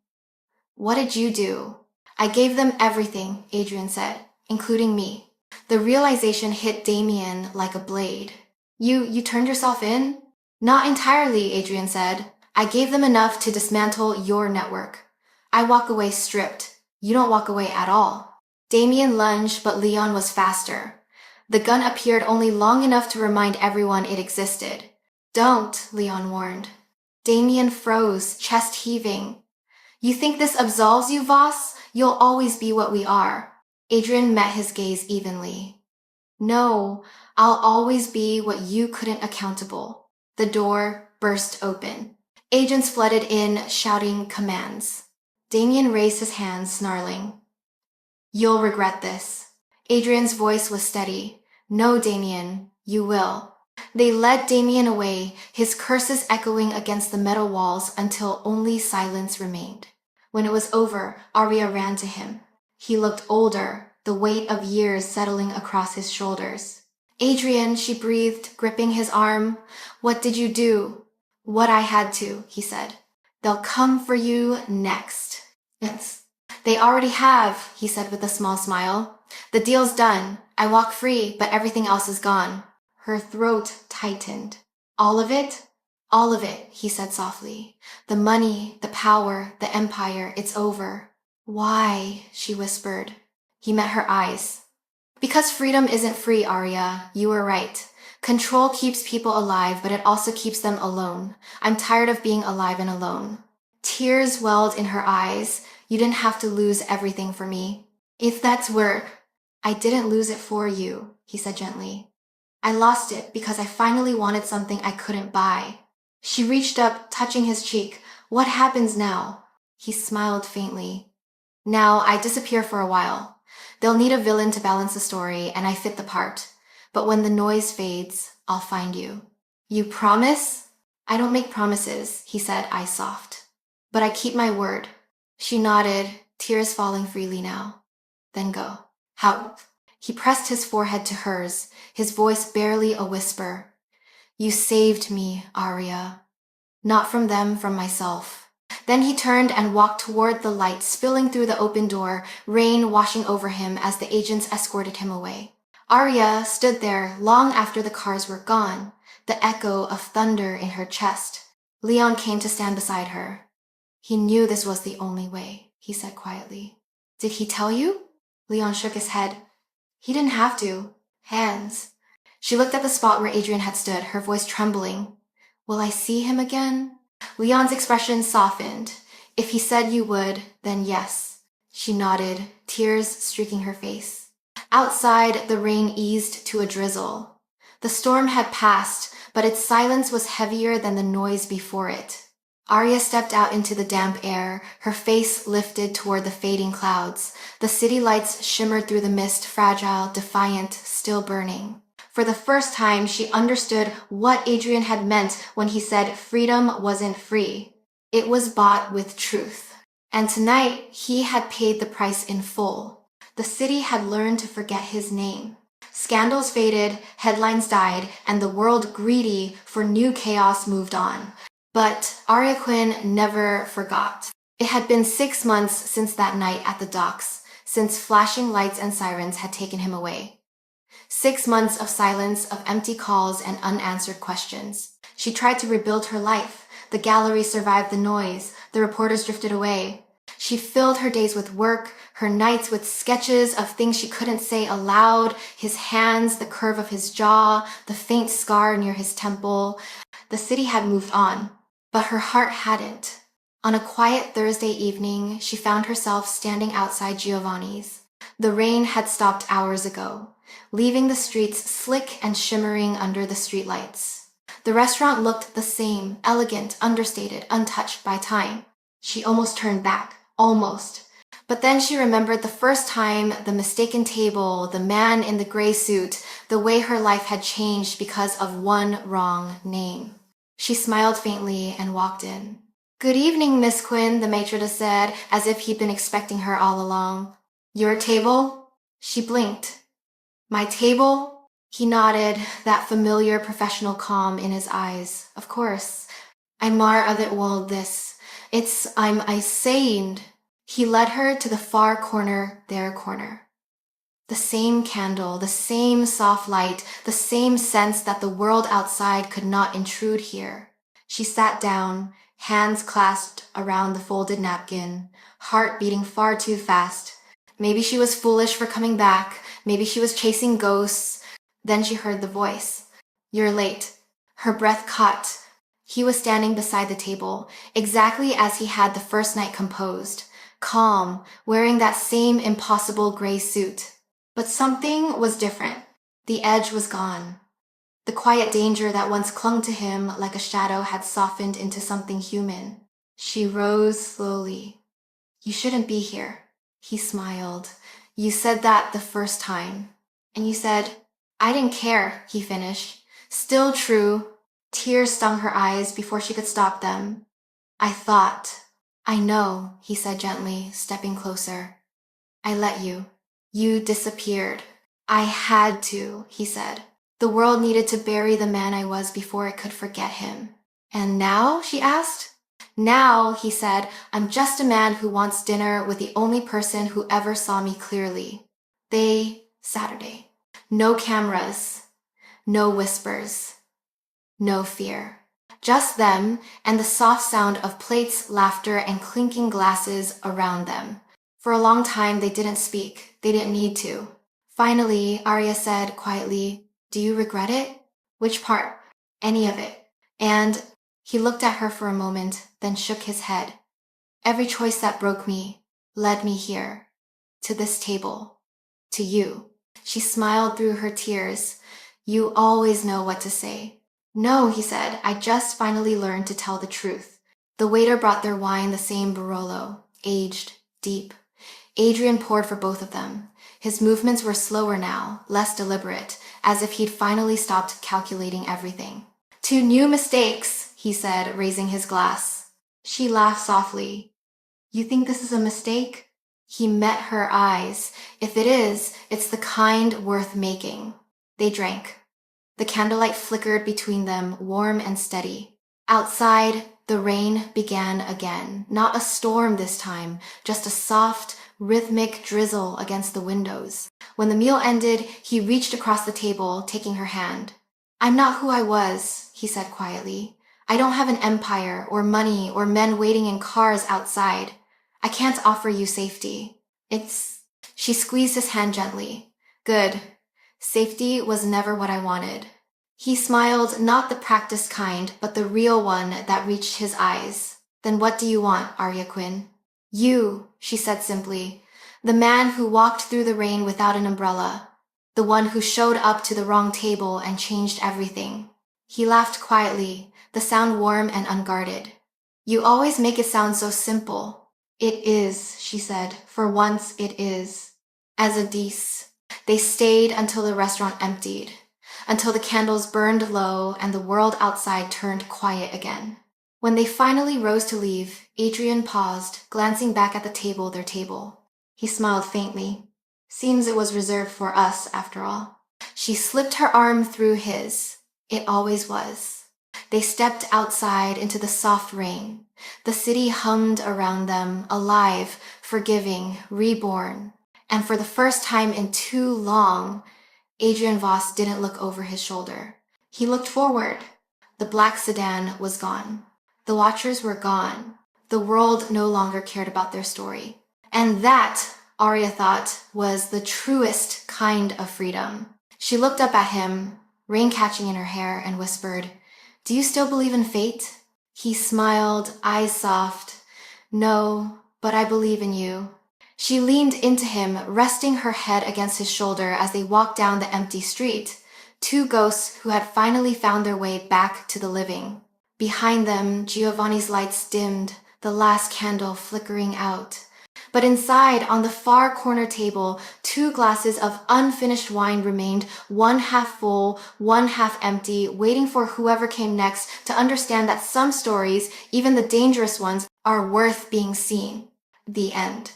A: What did you do? I gave them everything, Adrian said, including me. The realization hit Damien like a blade. You turned yourself in? Not entirely, Adrian said. I gave them enough to dismantle your network. I walk away stripped. You don't walk away at all. Damien lunged, but Leon was faster. The gun appeared only long enough to remind everyone it existed. Don't, Leon warned. Damien froze, chest heaving. You think this absolves you, Voss? You'll always be what we are. Adrian met his gaze evenly. No, I'll always be what you couldn't accountable. The door burst open. Agents flooded in, shouting commands. Damien raised his hands, snarling. You'll regret this. Adrian's voice was steady. No, Damien, you will. They led Damien away, his curses echoing against the metal walls until only silence remained. When it was over, Arya ran to him. He looked older, the weight of years settling across his shoulders. Adrian, she breathed, gripping his arm. What did you do? What I had to, he said. They'll come for you next. Yes. They already have, he said with a small smile. The deal's done. I walk free, but everything else is gone. Her throat tightened. All of it? All of it, he said softly. The money, the power, the empire, it's over. Why? She whispered. He met her eyes. Because freedom isn't free, Arya. You were right. Control keeps people alive, but it also keeps them alone. I'm tired of being alive and alone. Tears welled in her eyes. You didn't have to lose everything for me. If that's where... I didn't lose it for you, he said gently. I lost it because I finally wanted something I couldn't buy. She reached up, touching his cheek. What happens now? He smiled faintly. Now I disappear for a while. They'll need a villain to balance the story, and I fit the part. But when the noise fades, I'll find you. You promise? I don't make promises, he said, eyes soft. But I keep my word. She nodded, tears falling freely now. Then go. How? He pressed his forehead to hers, his voice barely a whisper. You saved me, Arya. Not from them, from myself. Then he turned and walked toward the light spilling through the open door, rain washing over him as the agents escorted him away. Arya stood there long after the cars were gone, the echo of thunder in her chest. Leon came to stand beside her. He knew this was the only way, he said quietly. Did he tell you? Leon shook his head. He didn't have to. Hands. She looked at the spot where Adrian had stood, her voice trembling. Will I see him again? Leon's expression softened. If he said you would, then yes. She nodded, tears streaking her face. Outside, the rain eased to a drizzle. The storm had passed, but its silence was heavier than the noise before it. Arya stepped out into the damp air, her face lifted toward the fading clouds. The city lights shimmered through the mist, fragile, defiant, still burning. For the first time, she understood what Adrian had meant when he said freedom wasn't free. It was bought with truth. And tonight, he had paid the price in full. The city had learned to forget his name. Scandals faded, headlines died, and the world greedy for new chaos moved on. But Arya Quinn never forgot. It had been 6 months since that night at the docks, since flashing lights and sirens had taken him away. 6 months of silence, of empty calls and unanswered questions. She tried to rebuild her life. The gallery survived the noise. The reporters drifted away. She filled her days with work, her nights with sketches of things she couldn't say aloud, his hands, the curve of his jaw, the faint scar near his temple. The city had moved on, but her heart hadn't. On a quiet Thursday evening, she found herself standing outside Giovanni's. The rain had stopped hours ago, leaving the streets slick and shimmering under the streetlights. The restaurant looked the same, elegant, understated, untouched by time. She almost turned back. Almost. But then she remembered the first time, the mistaken table, the man in the gray suit, the way her life had changed because of one wrong name. She smiled faintly and walked in. Good evening, Miss Quinn, the maitre d' said, as if he'd been expecting her all along. Your table? She blinked. My table? He nodded, that familiar professional calm in his eyes. Of course. I'm mar of it world this. I'm saying. He led her to the far corner, their corner. The same candle, the same soft light, the same sense that the world outside could not intrude here. She sat down, hands clasped around the folded napkin, heart beating far too fast. Maybe she was foolish for coming back. Maybe she was chasing ghosts. Then she heard the voice. You're late. Her breath caught. He was standing beside the table, exactly as he had the first night composed, calm, wearing that same impossible gray suit. But something was different. The edge was gone. The quiet danger that once clung to him like a shadow had softened into something human. She rose slowly. You shouldn't be here. He smiled. You said that the first time. And you said, I didn't care, he finished. Still true. Tears stung her eyes before she could stop them. I thought. I know, he said gently, stepping closer. I let you. You disappeared. I had to, he said. The world needed to bury the man I was before it could forget him. And now, she asked? Now, he said, I'm just a man who wants dinner with the only person who ever saw me clearly. Saturday. No cameras. No whispers. No fear. Just them and the soft sound of plates, laughter, and clinking glasses around them. For a long time, they didn't speak. They didn't need to. Finally, Arya said quietly, Do you regret it? Which part? Any of it. And he looked at her for a moment, then shook his head. Every choice that broke me led me here. To this table. To you. She smiled through her tears. You always know what to say. No, he said, I just finally learned to tell the truth. The waiter brought their wine, the same Barolo, aged, deep. Adrian poured for both of them. His movements were slower now, less deliberate, as if he'd finally stopped calculating everything. To new mistakes, he said, raising his glass. She laughed softly. You think this is a mistake? He met her eyes. If it is, it's the kind worth making. They drank. The candlelight flickered between them, warm and steady. Outside, the rain began again. Not a storm this time, just a soft, rhythmic drizzle against the windows. When the meal ended, he reached across the table, taking her hand. I'm not who I was, he said quietly. I don't have an empire, or money, or men waiting in cars outside. I can't offer you safety. She squeezed his hand gently. Good. Safety was never what I wanted. He smiled, not the practiced kind, but the real one that reached his eyes. Then what do you want, Arya Quinn? You, she said simply. The man who walked through the rain without an umbrella. The one who showed up to the wrong table and changed everything. He laughed quietly, the sound warm and unguarded. You always make it sound so simple. It is, she said. For once, it is. As a dice. They stayed until the restaurant emptied, until the candles burned low and the world outside turned quiet again. When they finally rose to leave, Adrian paused, glancing back at the table, their table. He smiled faintly. Seems it was reserved for us, after all. She slipped her arm through his. It always was. They stepped outside into the soft rain. The city hummed around them, alive, forgiving, reborn. And for the first time in too long, Adrian Voss didn't look over his shoulder. He looked forward. The black sedan was gone. The watchers were gone. The world no longer cared about their story. And that, Arya thought, was the truest kind of freedom. She looked up at him, rain catching in her hair, and whispered, Do you still believe in fate? He smiled, eyes soft. No, but I believe in you. She leaned into him, resting her head against his shoulder as they walked down the empty street, two ghosts who had finally found their way back to the living. Behind them, Giovanni's lights dimmed, the last candle flickering out. But inside, on the far corner table, 2 glasses of unfinished wine remained, one half full, one half empty, waiting for whoever came next to understand that some stories, even the dangerous ones, are worth being seen. The end.